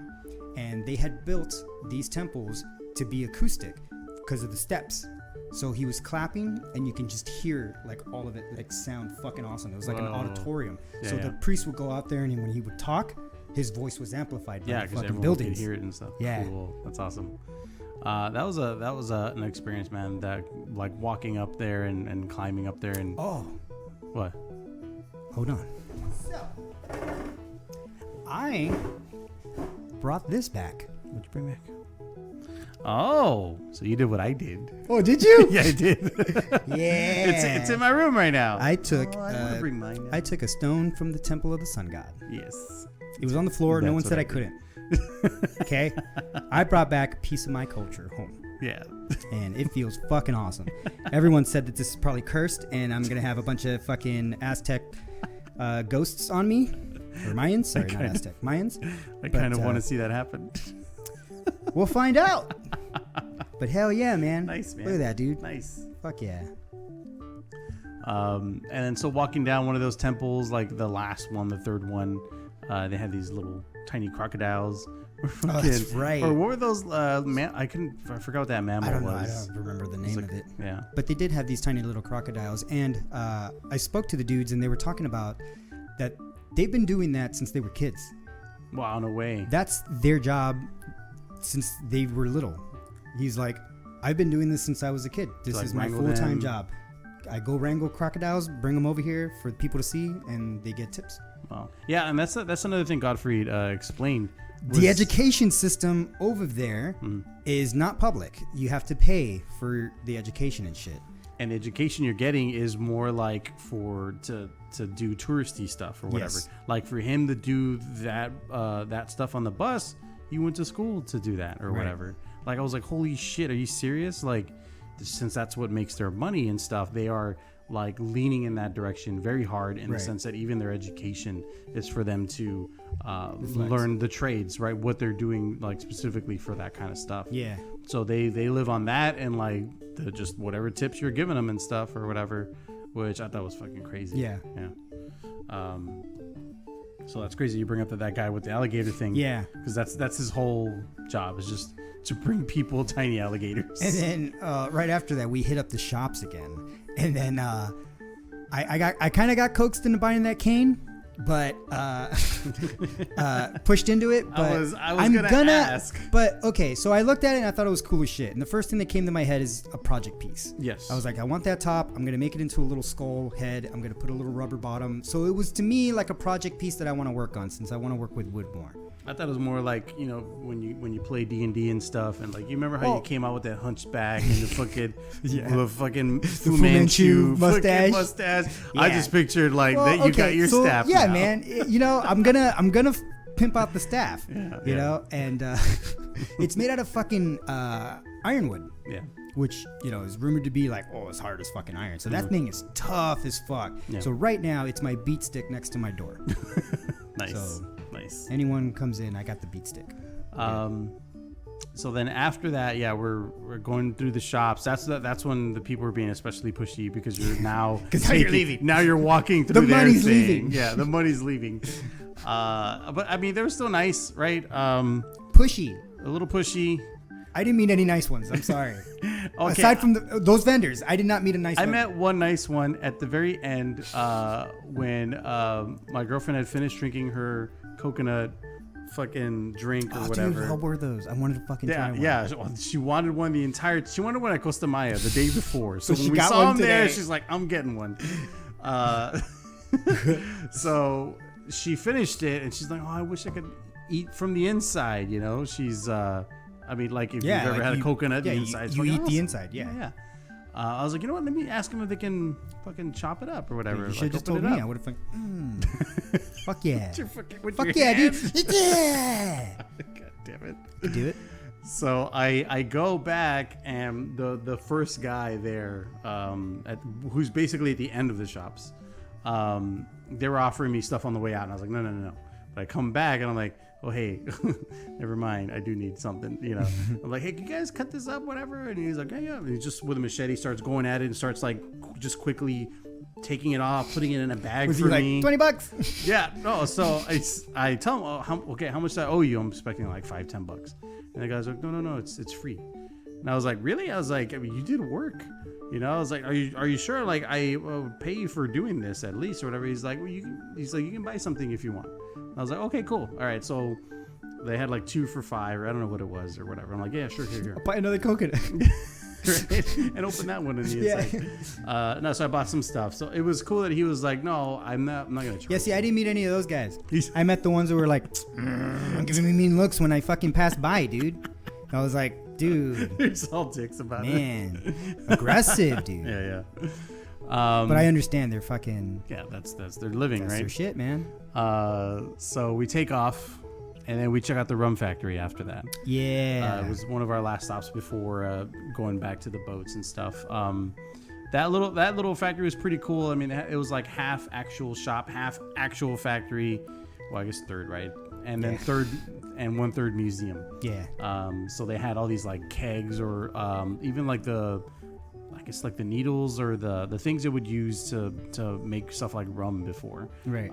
and they had built these temples to be acoustic because of the steps. So he was clapping, and you can just hear like all of it like sound fucking awesome. It was like an auditorium. So the priest would go out there, and when he would talk, his voice was amplified by the fucking buildings. Could hear it and stuff. Yeah, cool. That's awesome. That was an experience, man. That like walking up there and climbing up there and what? Hold on. So I brought this back. What'd you bring back? Oh, so you did what I did. Oh, did you? Yeah, I did. Yeah. It's in my room right now. I took bring mine now. I took a stone from the temple of the sun god. Yes. It was on the floor. No one said I couldn't. Okay? I brought back a piece of my culture home. Yeah. And it feels fucking awesome. Everyone said that this is probably cursed, and I'm going to have a bunch of fucking Aztec ghosts on me. Or Mayans? Sorry, not Aztec. Mayans. I kind of want to see that happen. We'll find out. But hell yeah, man. Nice, man. Look at that, dude. Nice. Fuck yeah. And then so walking down one of those temples, like the last one, the third one, they had these little tiny crocodiles. Oh, that's right. Or what were those? I forgot what that mammal I don't know. was. I don't remember the name of it. Yeah. But they did have these tiny little crocodiles, and I spoke to the dudes, and they were talking about that they've been doing that since they were kids. Wow, no way. That's their job since they were little. He's like, I've been doing this since I was a kid. This is my full-time job. I go wrangle crocodiles, bring them over here for people to see, and they get tips. Wow. Yeah, and that's another thing Gottfried explained. The education system over there is not public. You have to pay for the education and shit. And education you're getting is more like to do touristy stuff or whatever. Yes. Like for him to do that stuff on the bus, he went to school to do that or whatever. Like I was like, holy shit, are you serious? Like, since that's what makes their money and stuff, they are like leaning in that direction very hard in the sense that even their education is for them to learn the trades, right? What they're doing like specifically for that kind of stuff. Yeah. So they live on that and like just whatever tips you're giving them and stuff or whatever, which I thought was fucking crazy. Yeah. Yeah. So that's crazy. You bring up that guy with the alligator thing. Yeah. Because that's his whole job is just to bring people tiny alligators. And then right after that, we hit up the shops again. And then I kind of got coaxed into buying that cane, but pushed into it. But I'm gonna ask. But okay, so I looked at it and I thought it was cool as shit. And the first thing that came to my head is a project piece. Yes. I was like, I want that top. I'm gonna make it into a little skull head. I'm gonna put a little rubber bottom. So it was to me like a project piece that I want to work on since I want to work with wood more. I thought it was more like, you know, when you play D&D and stuff, and like you remember how you came out with that hunchback and the fucking Fu Manchu mustache. Yeah. I just pictured like that you got your staff. Yeah, now. Man. You know, I'm gonna pimp out the staff. You know, and it's made out of fucking ironwood. Yeah. Which, you know, is rumored to be like, as hard as fucking iron. So that thing is tough as fuck. Yeah. So right now it's my beat stick next to my door. Nice. So, nice. Anyone comes in, I got the beat stick. So then after that, we're going through the shops. That's when the people are being especially pushy because you're now you're leaving. Now you're walking through the money's leaving. Yeah, the money's leaving. But I mean, they were still nice, right? Pushy. A little pushy. I didn't meet any nice ones. I'm sorry. Okay. Aside from those vendors, I did not meet a nice one. I met one nice one at the very end when my girlfriend had finished drinking her coconut fucking drink or whatever. Dude, how were those? I wanted to fucking try one. Yeah, she wanted one she wanted one at Costa Maya the day before. So when we saw him there, she's like, I'm getting one. So she finished it and she's like, I wish I could eat from the inside, you know? She's I mean, like if you've ever had a coconut, the inside. You eat the inside, yeah. I was like, you know what? Let me ask them if they can fucking chop it up or whatever. You should have just told me. I would have fuck yeah. Fuck yeah, dude. Yeah. God damn it. You do it. So I go back and the first guy there, who's basically at the end of the shops, they were offering me stuff on the way out, and I was like, no. But I come back and I'm like, oh, hey, never mind. I do need something, you know. I'm like, hey, can you guys cut this up, whatever? And he's like, yeah. And he just, with a machete, starts going at it and starts, like, just quickly taking it off, putting it in a bag Was for he like me. $20? Yeah, no. So I tell him, how much do I owe you? I'm expecting like $5-10. And the guy's like, no, it's free. And I was like, really? I was like, I mean, you did work. You know, I was like, are you sure? Like, I would pay you for doing this at least or whatever. He's like, well, you can buy something if you want. I was like, okay, cool. All right. So they had like 2 for $5, or I don't know what it was or whatever. I'm like, yeah, sure, here. I'll buy another coconut. Right? And open that one in the inside. No, so I bought some stuff. So it was cool that he was like, no, I'm not going to charge. Yeah, see, I didn't meet any of those guys. I met the ones that were like, giving me mean looks when I fucking passed by, dude. I was like, dude. There's all dicks about it. Man, aggressive, dude. Yeah. But I understand they're fucking. Yeah, that's their living, That's right? their shit, man. So we take off, and then we check out the rum factory after that. Yeah. It was one of our last stops before going back to the boats and stuff. That little factory was pretty cool. I mean, it was like half actual shop, half actual factory. Well, I guess third, right? And then third and 1/3 museum. Yeah. So they had all these like kegs or even like I guess like the needles or the things it would use to make stuff like rum before. Right.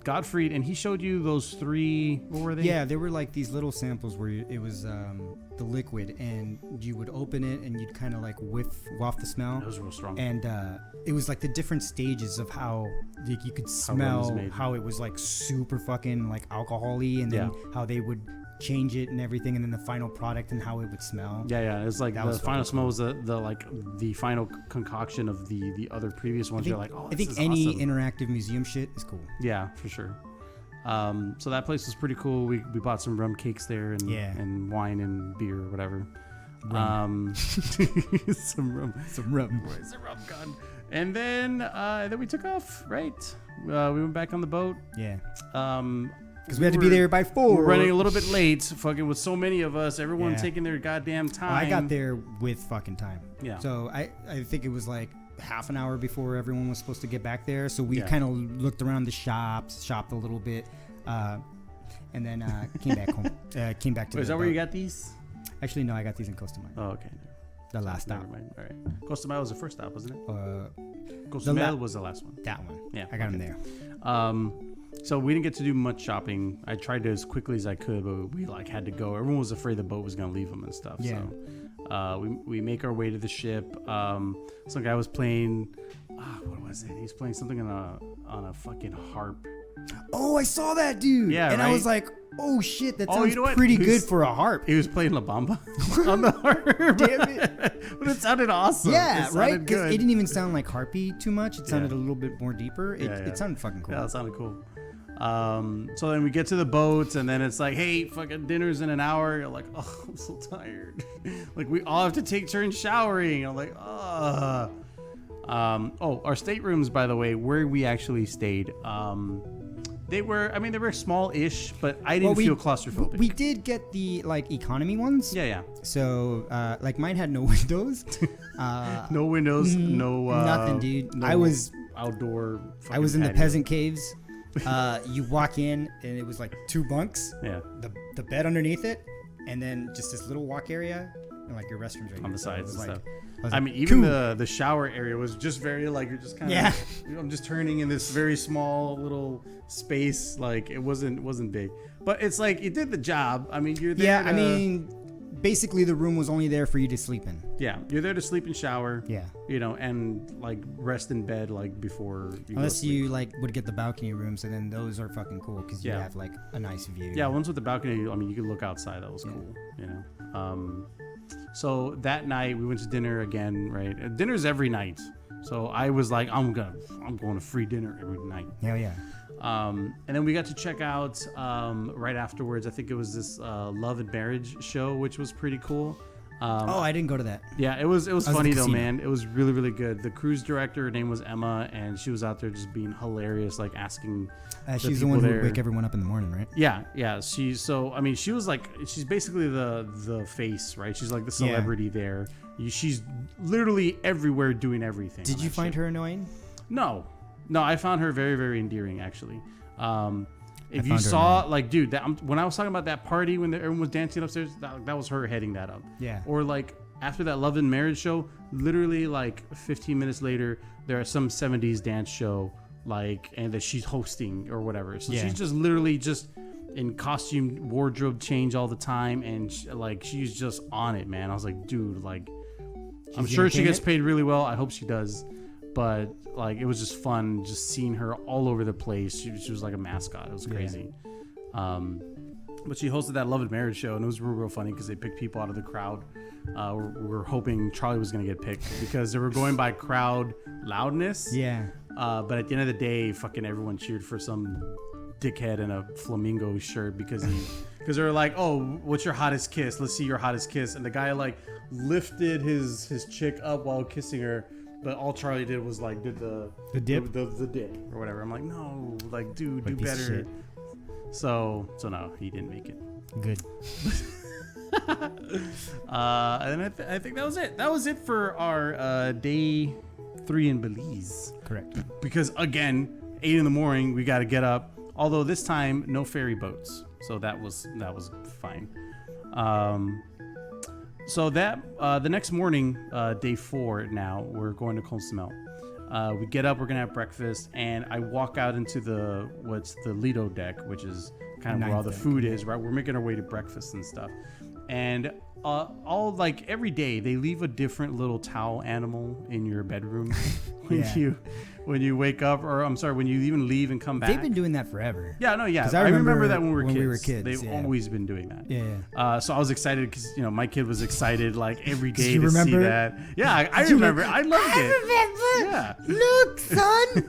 Gottfried, and he showed you those 3. What were they? Yeah, they were like these little samples where it was the liquid, and you would open it and you'd kind of like whiff off the smell. It was real strong. And it was like the different stages of how you could smell how it was like super fucking like alcohol-y, and then how they would change it and everything, and then the final product and how it would smell. Yeah. It's like the final smell was the final concoction of the other previous ones. You're like, oh, I think any awesome. Interactive museum shit is cool. Yeah, for sure. So that place was pretty cool. We bought some rum cakes there and wine and beer or whatever. Some rum. Where's the rum gun? And then we took off. Right. We went back on the boat. Yeah. Because we had to be there by 4. We're running a little bit late, fucking with so many of us. Everyone taking their goddamn time. Well, I got there with fucking time. Yeah. So I think it was like half an hour before everyone was supposed to get back there. So we kind of looked around the shopped a little bit, and then came back home. Came back to. Is that where you got these? Actually, no, I got these in Costa Maya. Oh, okay. The last stop. Never mind. All right. Costa Maya was the first stop, wasn't it? Cozumel was the last one. That one. Yeah. I got them there. So we didn't get to do much shopping. I tried to as quickly as I could, but we like had to go. Everyone was afraid the boat was gonna leave them and stuff. Yeah. So we make our way to the ship. Some guy was playing. What was it? He was playing something on a fucking harp. Oh, I saw that, dude. Yeah, and right? I was like, oh shit, that sounds you know pretty good for a harp. He was playing La Bamba on the harp. Damn it. But it sounded awesome. Yeah, it right? Good. It didn't even sound like harpy too much. It sounded a little bit more deeper. It sounded fucking cool. Yeah, it sounded cool. So then we get to the boats, and then it's like, hey, fucking dinner's in an hour. You're like, oh, I'm so tired. Like, we all have to take turns showering. I'm like, our staterooms, by the way, where we actually stayed, they were small-ish, but I didn't feel claustrophobic. We did get the like economy ones. Yeah. So like mine had no windows. No windows, nothing, dude. No I was outdoor. I was in the peasant caves. You walk in and it was like 2 bunks. Yeah. The bed underneath it, and then just this little walk area, and like your restrooms right on the sides and stuff. I mean, even the shower area was just very like you're just kind of I'm just turning in this very small little space. Like it wasn't big, but it's like it did the job. I mean, you're there. Yeah, I mean, basically the room was only there for you to sleep in. Yeah, you're there to sleep and shower. Yeah, and like rest in bed like before. Unless you like would get the balcony rooms, and then those are fucking cool because you have like a nice view. Yeah, ones with the balcony. I mean, you could look outside. That was cool. So that night we went to dinner again. Right, dinner's every night. So I was like, I'm going to free dinner every night. Hell yeah. And then we got to check out right afterwards. I think it was this Love and Marriage show, which was pretty cool. I didn't go to that. Yeah, it was funny though, man. It was really, really good. The cruise director, her name was Emma, and she was out there just being hilarious, like asking. She's the one who would wake everyone up in the morning, right? Yeah. She was like, she's basically the face, right? She's like the celebrity there. She's literally everywhere doing everything. Did you find her annoying? No, I found her very, very endearing, actually. If you saw, like, dude, when I was talking about that party when everyone was dancing upstairs, that was her heading that up. Yeah. Or like after that Love and Marriage show, literally like 15 minutes later, there are some 70s dance show, like, and that she's hosting or whatever. So she's just literally just in costume wardrobe change all the time, and she's just on it, man. I was like, dude, like, I'm sure she gets paid really well. I hope she does. But like, it was just fun just seeing her all over the place. She was like a mascot. It was crazy. But she hosted that Love and Marriage show, and it was real funny because they picked people out of the crowd. We were hoping Charlie was going to get picked because they were going by crowd loudness. Yeah. But at the end of the day, fucking everyone cheered for some dickhead in a flamingo shirt because they were like, oh, what's your hottest kiss? Let's see your hottest kiss. And the guy like lifted his chick up while kissing her, but all Charlie did was like did the dip, the dip or whatever. I'm like, no, like, dude, do better. So no, he didn't make it. Good. And I think that was it. That was it for our day 3 in Belize. Correct. Because again, 8 in the morning, we got to get up. Although this time, no ferry boats, so that was fine. So that the next morning, day 4 now, we're going to Costa Maya. We get up, we're gonna have breakfast, and I walk out into the Lido deck, which is kind of where all the food is. Right, we're making our way to breakfast and stuff, and all like every day they leave a different little towel animal in your bedroom when you wake up, or I'm sorry, when you even leave and come back. They've been doing that forever. Yeah, no, yeah. I remember that when we were were kids. They've always been doing that. Yeah. So I was excited because my kid was excited like every day you to remember see it? that. Yeah, I remember. I loved it. Yeah. Look, son.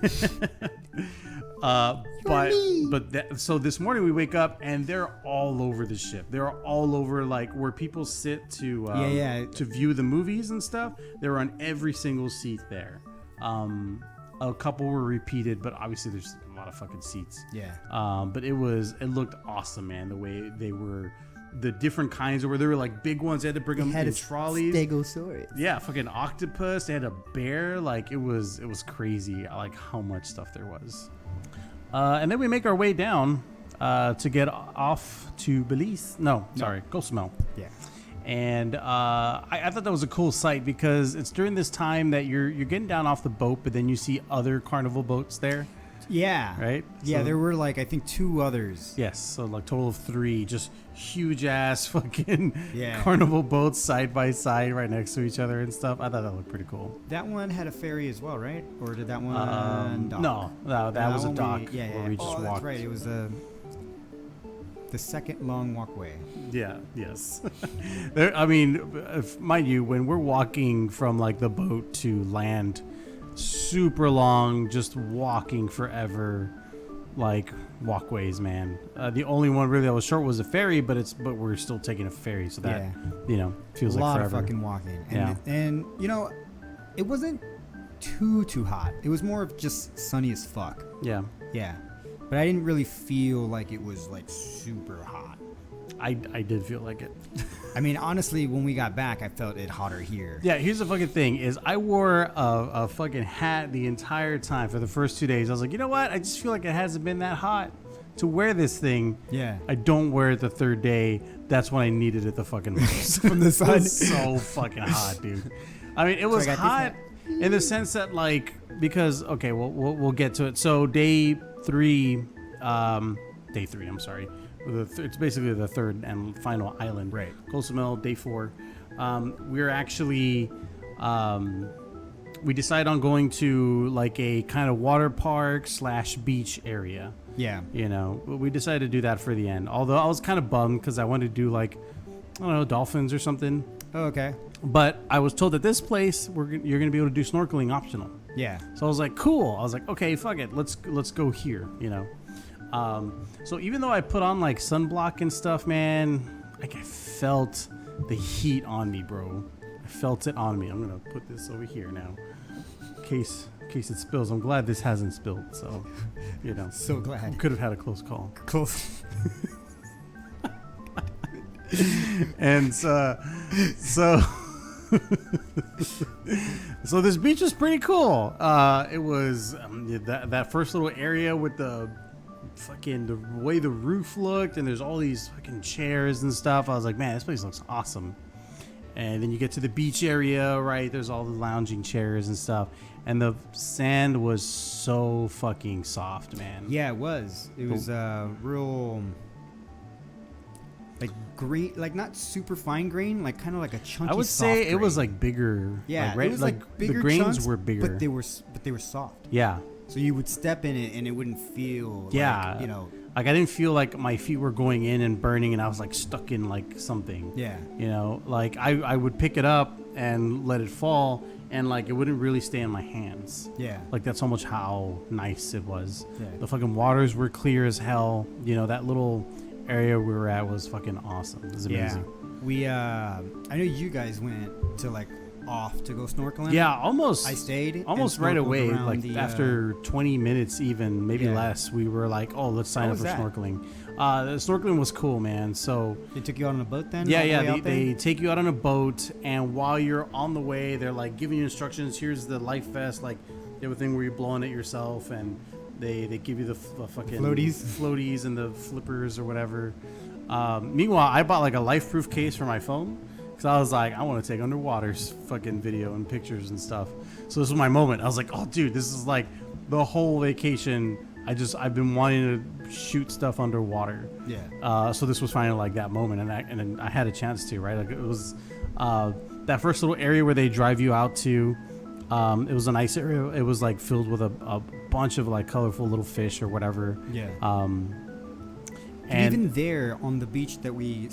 So this morning we wake up and they're all over the ship. They're all over like where people sit to view the movies and stuff. They're on every single seat there. A couple were repeated, but obviously there's a lot of fucking seats. Yeah. But it looked awesome, man. The way they were, the different kinds where there were like big ones. They had to bring them in trolleys. Stegosaurus. Yeah, fucking octopus. They had a bear. Like it was crazy. I like how much stuff there was. And then we make our way down to get off to Belize. No, sorry, Cozumel. Yeah. And I thought that was a cool sight because it's during this time that you're getting down off the boat, but then you see other carnival boats there. Yeah. Right? Yeah, So- there were like, I think 2 others. Yes, so like total of 3, just huge ass fucking Yeah. carnival boats side by side right next to each other and stuff. I thought that looked pretty cool. That one had a ferry as well, right? Or did that one dock? No, that was a one dock where we just that's walked. right. It was the second long walkway. Yeah, yes. Mind you, when we're walking from like the boat to land, super long, just walking forever, like walkways, man. The only one really that was short was a ferry, but we're still taking a ferry, so that feels a like lot forever. of fucking walking. And it wasn't too hot. It was more of just sunny as fuck. Yeah. Yeah. But I didn't really feel like it was like super hot. I did feel like it. I mean, honestly, when we got back, I felt it hotter here. Yeah, here's the fucking thing is I wore a fucking hat the entire time for the first 2 days. I was like, you know what? I just feel like it hasn't been that hot to wear this thing. Yeah. I don't wear it the 3rd day. That's when I needed it the fucking most. From the sun. It was so fucking hot, dude. I mean, it was hot in the sense that like, because, okay, we'll get to it. So day 3, I'm sorry. It's basically the 3rd and final island. Right. Cozumel, day 4. We're actually, we decided on going to like a kind of water park / beach area. Yeah. We decided to do that for the end. Although I was kind of bummed because I wanted to do like, I don't know, dolphins or something. Oh, okay. But I was told that this place you're going to be able to do snorkeling optional. Yeah. So I was like, cool. I was like, okay, fuck it. Let's go here, So even though I put on like sunblock and stuff, man, like I felt the heat on me, bro. I felt it on me. I'm going to put this over here now in case it spills. I'm glad this hasn't spilled. So, So glad. Could have had a close call. Close. And so this beach was pretty cool. It was that first little area with the way the roof looked, and there's all these fucking chairs and stuff. I was like, man, this place looks awesome. And then you get to the beach area, right? There's all the lounging chairs and stuff. And the sand was so fucking soft, man. Yeah, it was. It was real, like green, like not super fine grain, like kind of like a chunky. I would say it was like bigger. Yeah, like, right? It was like bigger the grains chunks, were bigger, but they were soft. Yeah. So you would step in it and it wouldn't feel. Yeah. Like, you know. Like I didn't feel like my feet were going in and burning, and I was like stuck in like something. Yeah. You know, like I would pick it up and let it fall, and like it wouldn't really stay in my hands. Yeah. Like that's so much how nice it was. Yeah. The fucking waters were clear as hell. You know, that little area we were at was fucking awesome. It was amazing. Yeah. We I know you guys went to like off to go snorkeling. Yeah, almost. I stayed almost right away. Like after 20 minutes, even maybe less, we were like, "Oh, let's sign up for snorkeling." The snorkeling was cool, man. So they took you out on a boat then? Yeah. They take you out on a boat, and while you're on the way, they're like giving you instructions. Here's the life vest, like everything where you're blowing it yourself, and they give you the fucking floaties and the flippers or whatever. Meanwhile, I bought like a life-proof case for my phone. Because I was like, I want to take underwater fucking video and pictures and stuff. So this was my moment. I was like, oh, dude, this is like the whole vacation. I've been wanting to shoot stuff underwater. Yeah. So this was finally like that moment, and I had a chance to, right? Like it was that first little area where they drive you out to. It was a nice area. It was like filled with a bunch of like colorful little fish or whatever. Yeah. And even there on the beach that we.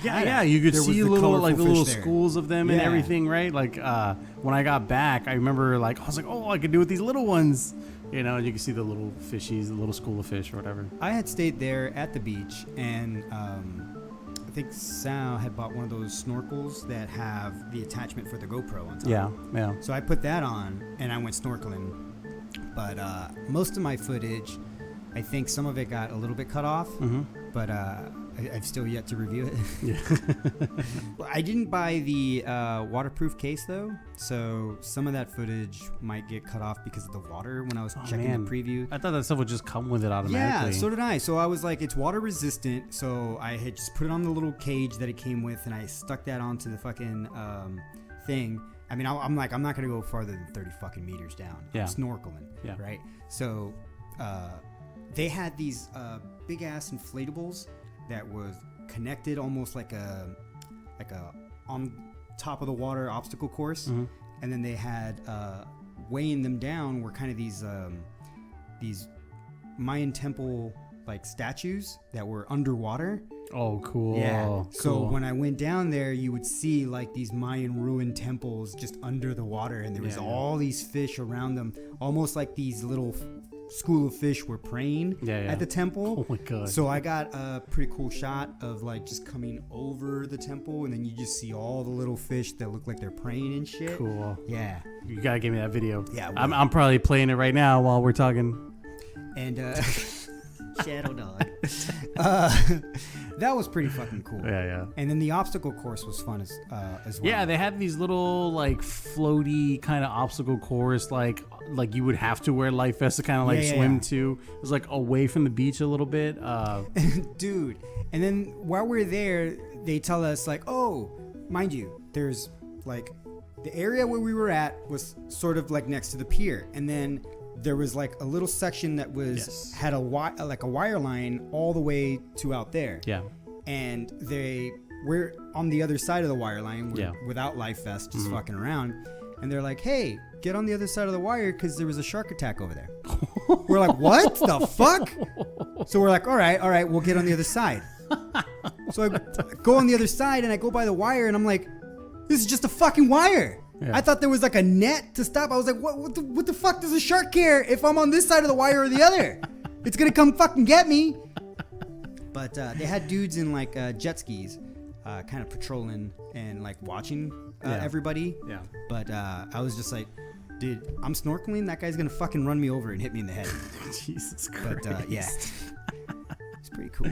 Yeah, you could see the little schools of them and everything, right? Like when I got back, I remember like I was like, oh, I could do with these little ones, you know. And you can see the little fishies, the little school of fish or whatever. I had stayed there at the beach, and I think Sal had bought one of those snorkels that have the attachment for the GoPro on top. Yeah. So I put that on, and I went snorkeling. But most of my footage, I think some of it got a little bit cut off, but I've still yet to review it. Yeah. I didn't buy the waterproof case though, so some of that footage might get cut off because of the water when I was checking the preview. I thought that stuff would just come with it automatically. Yeah, so did I. So I was like, it's water resistant, so I had just put it on the little cage that it came with, and I stuck that onto the fucking thing. I mean, I'm like, I'm not gonna go farther than 30 fucking meters down. Yeah. I'm snorkeling. Yeah. Right. So they had these big ass inflatables that was connected almost like a on top of the water obstacle course, and then they had weighing them down were kind of these Mayan temple like statues that were underwater. Oh, cool. Yeah. Cool. So when I went down there, you would see like these Mayan ruined temples just under the water, and there was all these fish around them, almost like these little school of fish were praying at the temple. Oh my god. So I got a pretty cool shot of like just coming over the temple, and then you just see all the little fish that look like they're praying and shit. Cool. Yeah. You gotta give me that video. Yeah. I'm probably playing it right now while we're talking. And Shadow Dog. That was pretty fucking cool. Yeah. And then the obstacle course was fun as well. Yeah, they had these little like floaty kind of obstacle course, like you would have to wear life vests to kind of like swim to. It was like away from the beach a little bit. Dude. And then while we're there, they tell us like, oh, mind you, there's like the area where we were at was sort of like next to the pier, and then there was like a little section that was had a wire line all the way to out there. Yeah. And we're on the other side of the wire line without life vests, just fucking around. And they're like, hey, get on the other side of the wire because there was a shark attack over there. We're like, what the fuck? So we're like, all right, we'll get on the other side. So I go on the other side and I go by the wire and I'm like, this is just a fucking wire. Yeah. I thought there was like a net to stop. I was like, what the fuck does a shark care if I'm on this side of the wire or the other? It's going to come fucking get me. But they had dudes in like jet skis kind of patrolling and like watching everybody. Yeah. But I was just like, dude, I'm snorkeling. That guy's going to fucking run me over and hit me in the head. Jesus Christ. But yeah. It's pretty cool.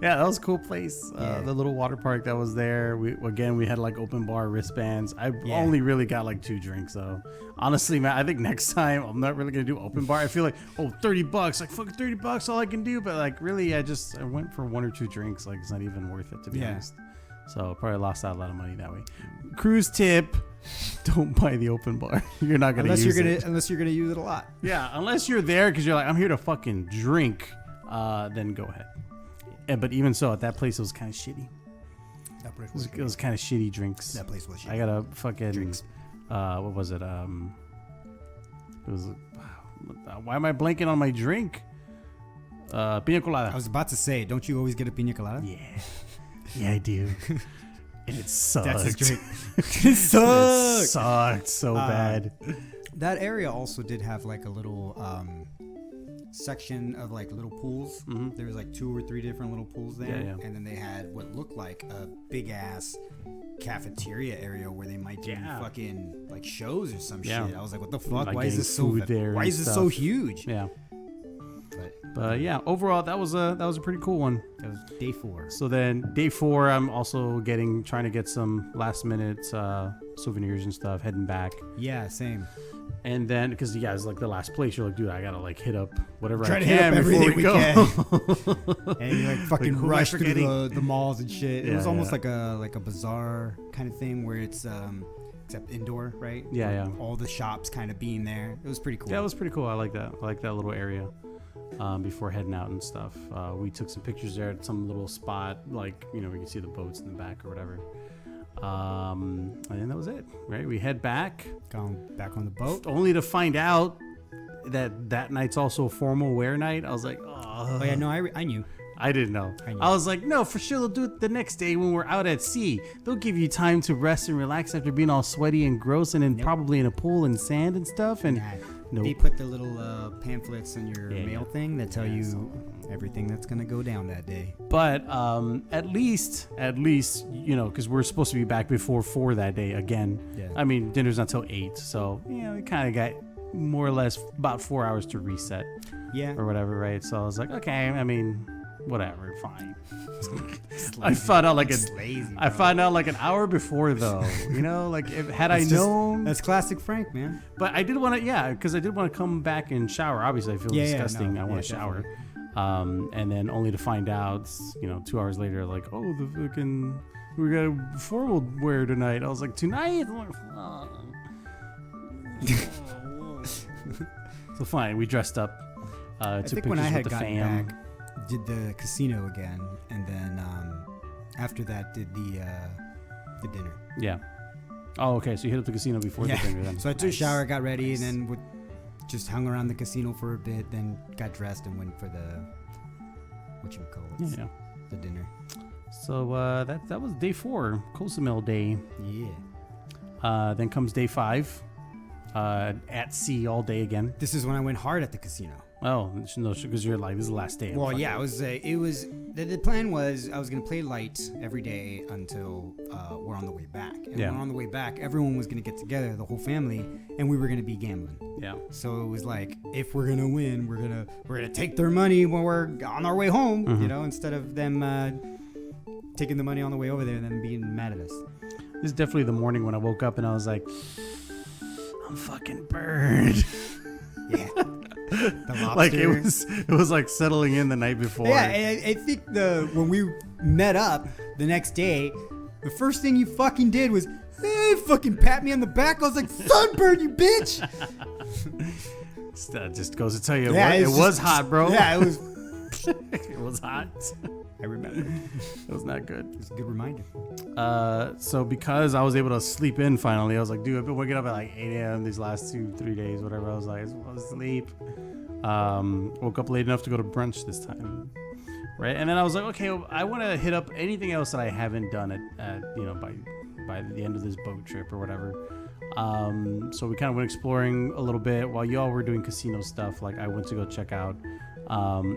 Yeah, that was a cool place. The little water park that was there. We had like open bar wristbands. I only really got like 2 drinks though. Honestly, man, I think next time I'm not really gonna do open bar. I feel like, $30, like fucking $30, all I can do. But like really, I went for 1 or 2 drinks. Like it's not even worth it to be honest. So probably lost out a lot of money that way. Cruise tip: don't buy the open bar. You're not gonna use it unless you're gonna use it a lot. Yeah, unless you're there because you're like, I'm here to fucking drink. Then go ahead. But even so, at that place it was kind of shitty. It was kind of shitty drinks. That place was shitty. I got a fucking drinks. What was it? It was. Why am I blanking on my drink? Pina colada. I was about to say, don't you always get a pina colada? Yeah, I do. And it sucked. That's his drink. It sucked so bad. That area also did have like a little section of like little pools. Mm-hmm. There was like 2 or 3 different little pools there, and then they had what looked like a big ass cafeteria area where they might do fucking like shows or some shit. I was like, what the fuck? Like why is this so? Why is this so huge? Yeah. But yeah, overall that was a pretty cool one. That was day 4. So then day 4, I'm also trying to get some last minute souvenirs and stuff, heading back. Yeah, same. And then because it's like the last place, you're like, dude, I gotta like hit up whatever Try I to can hit up before we go. And you like fucking Like, rush through the malls and shit. It was almost yeah. like a bazaar kind of thing where it's except indoor, right? Yeah. All the shops kind of being there. It was pretty cool. Yeah, it was pretty cool. I like that. I like that little area. Before heading out and stuff, we took some pictures there at some little spot, like we can see the boats in the back or whatever. And then that was it, right? We head back. Gone back on the boat, only to find out that night's also a formal wear night. I was like, oh yeah, no, I knew. I didn't know. I was like, no, for sure they'll do it the next day when we're out at sea. They'll give you time to rest and relax after being all sweaty and gross and then probably in a pool and sand and stuff. And they put the little pamphlets in your mail thing that tell you everything that's gonna go down that day. But at least because we're supposed to be back before 4 that day again. Yeah. I mean, dinner's not till 8, so we kind of got more or less about 4 hours to reset. Yeah. Or whatever, right? So I was like, okay, I mean, whatever, fine. I found out like an hour before though. Like had I known. That's classic Frank, man. But I did want to, because I did want to come back and shower. Obviously, I feel disgusting. I want to shower. And then only to find out, 2 hours later, like, oh, the fucking we got a formal wear tonight. I was like, tonight. So fine, we dressed up. I took think when I pictures had with the gotten fam. back, did the casino again, and then after that did the dinner. Yeah. Oh, okay. So you hit up the casino before the dinner then. So I took a shower, got ready, and then just hung around the casino for a bit, then got dressed and went for the the dinner. So that was day 4, Cozumel day. Yeah. Then comes day 5, at sea all day again. This is when I went hard at the casino. Oh no, because you're like, this is the last day. Well, yeah, it was. The plan was I was gonna play light every day until we're on the way back. And when we're on the way back, everyone was gonna get together, the whole family, and we were gonna be gambling. Yeah. So it was like, if we're gonna win, we're gonna take their money when we're on our way home. Mm-hmm. Instead of them taking the money on the way over there and then being mad at us. This is definitely the morning when I woke up and I was like, I'm fucking burned. Yeah. The lobster. Like it was like settling in the night before. Yeah, and I think when we met up the next day, the first thing you fucking did was, hey, fucking pat me on the back. I was like, sunburn, you bitch. That just goes to tell you, it was hot, bro. Yeah, it was. It was hot. I remember. It was not good. It's a good reminder. So because I was able to sleep in finally, I was like, dude, I've been waking up at like 8 a.m. these last 2-3 days, whatever. I was like, I just want to sleep. Woke up late enough to go to brunch this time, right? And then I was like, okay, I want to hit up anything else that I haven't done by the end of this boat trip or whatever. So we kind of went exploring a little bit while y'all were doing casino stuff. Like I went to go check out.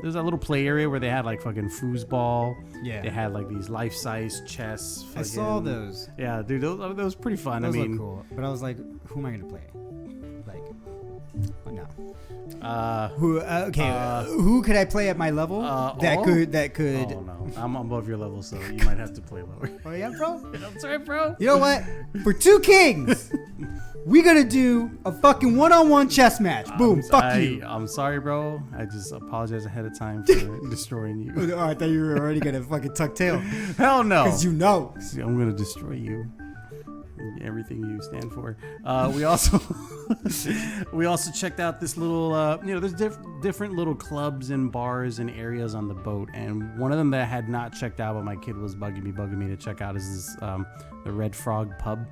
There's a little play area where they had like fucking foosball. Yeah. They had like these life-size chess. I saw those. Yeah, dude, that was pretty fun. Those look cool. But I was like, who am I gonna play? Like, No. Uh, who could I play at my level? That could. Oh no, I'm above your level, so you might have to play lower. Oh yeah, bro. I'm sorry, bro. You know what? For two kings, we gonna do a fucking one-on-one chess match. Boom. Fuck you. I'm sorry, bro. I just apologize ahead of time for destroying you. Oh, I thought you were already gonna fucking tuck tail. Hell no. Because you know. I'm gonna destroy you. Everything you stand for. We also checked out this little there's different little clubs and bars and areas on the boat, and one of them that I had not checked out but my kid was bugging me to check out is this the Red Frog pub.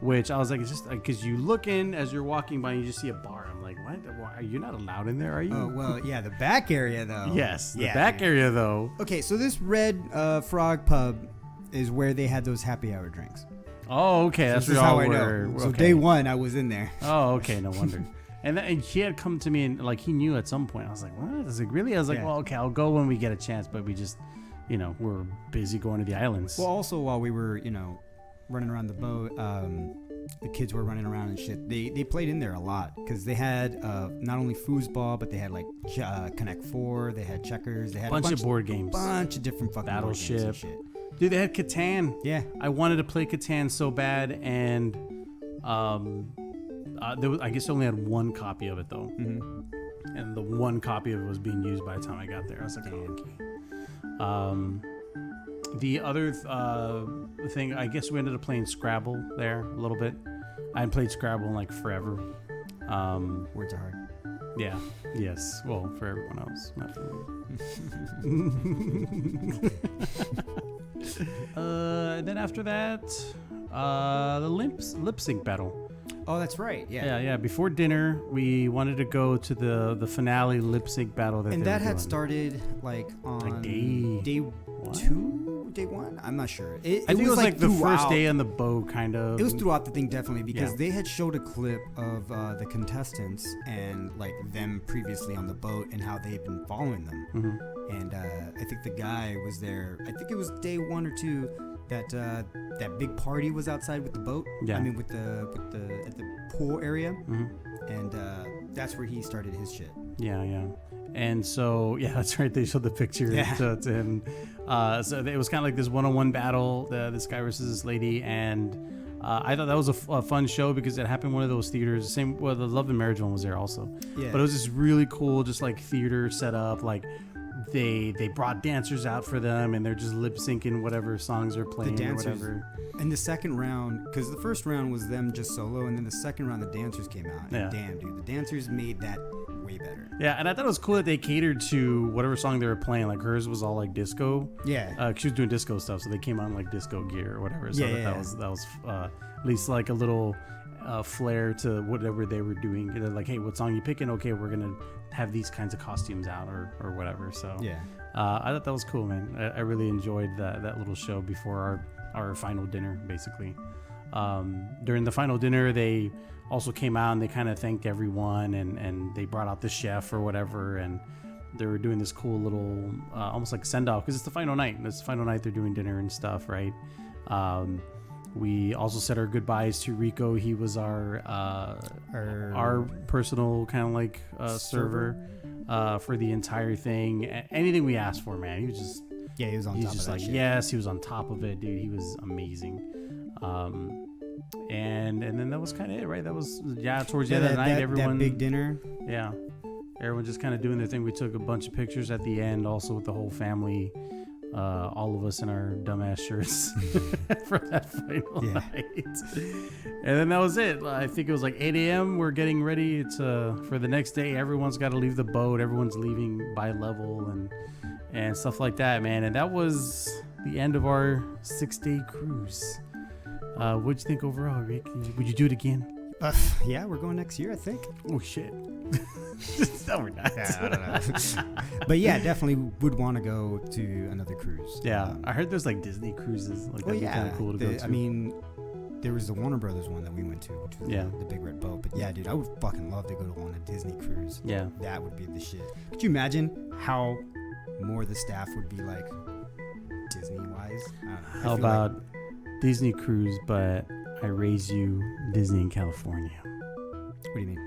Which I was like, it's just because you look in as you're walking by and you just see a bar. I'm like, what? Why, you're not allowed in there, are you? Oh well, yeah, the back area though. Yes, the back area though. Okay, so this Red Frog pub is where they had those happy hour drinks. Oh, okay. That's how I know. So day one, I was in there. Oh, okay. No wonder. And he had come to me and like he knew at some point. I was like, what? I was like, really? I was like, well, okay, I'll go when we get a chance. But we just, we're busy going to the islands. Well, also while we were, running around the boat, the kids were running around and shit. They played in there a lot because they had not only foosball, but they had like Connect Four. They had checkers. They had a bunch of board games. Bunch of different fucking Battleship. Board games and shit. Dude, they had Catan. Yeah. I wanted to play Catan so bad, and I guess I only had one copy of it, though. Mm-hmm. And the one copy of it was being used by the time I got there. I was like, oh, okay. The other thing, I guess we ended up playing Scrabble there a little bit. I hadn't played Scrabble in, like, forever. Words are hard. Yeah. Yes. Well, for everyone else, not for me. And then after that, the lip sync battle. Oh, that's right. Yeah. Yeah. Before dinner, we wanted to go to the finale lip sync battle. And that had started like on like day two, day one. I'm not sure. I think it was like the first day on the boat, kind of. It was throughout the thing, definitely, because they had showed a clip of the contestants and like them previously on the boat and how they had been following them. Mm-hmm. And I think the guy was there. I think it was day one or two that big party was outside with the boat. Yeah. I mean, at the pool area. Mm-hmm. And that's where he started his shit. Yeah. And so, that's right. They showed the picture to him. So it was kind of like this one-on-one battle, this guy versus this lady. And I thought that was a fun show because it happened in one of those theaters. The Love and Marriage one was there also. Yeah. But it was just really cool, just like theater set up. Like they brought dancers out for them, and they're just lip syncing whatever songs are playing or whatever. And the second round, because the first round was them just solo, and then the second round the dancers came out. And damn, dude, the dancers made that way better. Yeah, and I thought it was cool that they catered to whatever song they were playing. Like hers was all like disco. Yeah. She was doing disco stuff, so they came on like disco gear or whatever. So that was at least like a little flair to whatever they were doing. They're like, hey, what song you picking? Okay, we're gonna have these kinds of costumes out or whatever. So I thought that was cool, man. I really enjoyed that little show before our final dinner, basically. During the final dinner, they also came out and they kind of thanked everyone, and they brought out the chef or whatever, and they were doing this cool little almost like send-off because it's the final night. It's the final night they're doing dinner and stuff, right? We also said our goodbyes to Rico. He was our personal kind of like server for the entire thing. Anything we asked for, man, he was just he was on top of that shit. Yes, he was on top of it, dude. He was amazing. And then that was kind of it, right? That was towards the end of the night, everyone that big dinner. Yeah, everyone just kind of doing their thing. We took a bunch of pictures at the end, also with the whole family. All of us in our dumbass shirts for that final night. And then that was it. I think it was like 8 a.m. We're getting ready for the next day. Everyone's got to leave the boat. Everyone's leaving by level and stuff like that, man. And that was the end of our 6-day cruise. What'd you think overall, Rick? Would you do it again? Yeah, we're going next year, I think. Oh, shit. No, we're not. Yeah, I don't know. But yeah, definitely would want to go to another cruise. Yeah, I heard there's like Disney cruises. Like, that'd be kind of cool to go to. I mean, there was the Warner Brothers one that we went to, which was the Big Red Boat. But yeah, dude, I would fucking love to go to a Disney cruise. Yeah. That would be the shit. Could you imagine how more the staff would be like Disney-wise? How about Disney cruise, but I raise you Disney in California? What do you mean?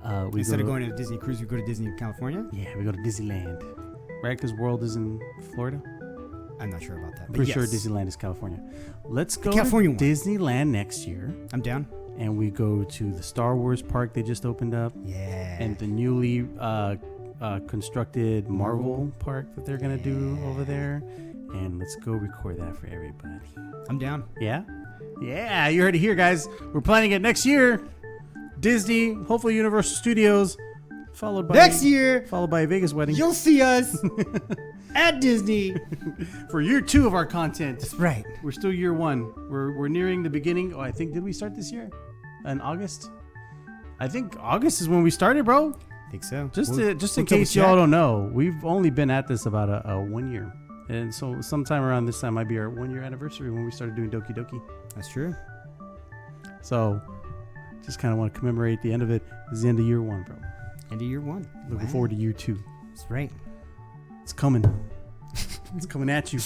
Instead of going to a Disney cruise, we go to Disney California? Yeah, we go to Disneyland. Right? Because World is in Florida. I'm not sure about that. Pretty sure Disneyland is California. Let's go California to Disneyland next year. I'm down. And we go to the Star Wars park they just opened up. Yeah. And the newly constructed Marvel park that they're going to do over there. And let's go record that for everybody. I'm down. Yeah? Yeah, you heard it here, guys. We're planning it next year. Disney, hopefully Universal Studios, followed by a Vegas wedding. You'll see us at Disney for year 2 of our content. That's right. We're still year 1. We're nearing the beginning. Oh, I think, did we start this year? In August? I think August is when we started, bro. I think so. Just in case y'all don't know, we've only been at this about a 1 year. And so sometime around this time might be our 1 year anniversary when we started doing Doki Doki. That's true. So just kind of want to commemorate the end of it. This is the end of year 1, bro. End of year 1. Looking forward to year 2. That's right. It's coming. It's coming at you.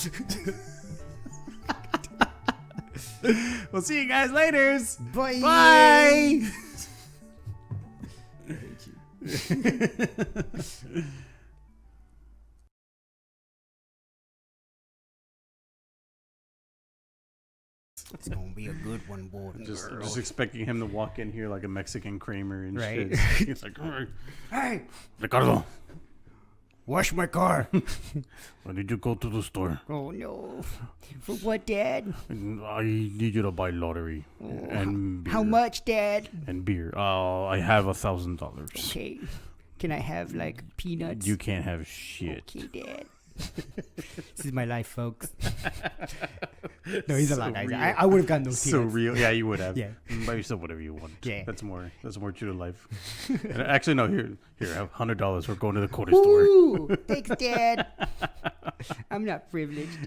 We'll see you guys later. Bye. Bye. It's gonna be a good one, boy. Just expecting him to walk in here like a Mexican Kramer and right. shit. He's like, hey, Ricardo, wash my car. why did you go to the store? Oh no. For what, Dad? I need you to buy lottery and beer. How much, Dad? And beer. I have $1,000. Okay. Can I have like peanuts? You can't have shit. Okay, Dad. This is my life, folks. No, he's a lot nicer. I would have gotten those peanuts. So real. Yeah, you would have. Yeah. Buy yourself whatever you want. Yeah. That's more true to life. And actually, no, here, I have $100. We're going to the quarter Ooh, store. thanks, Dad. I'm not privileged.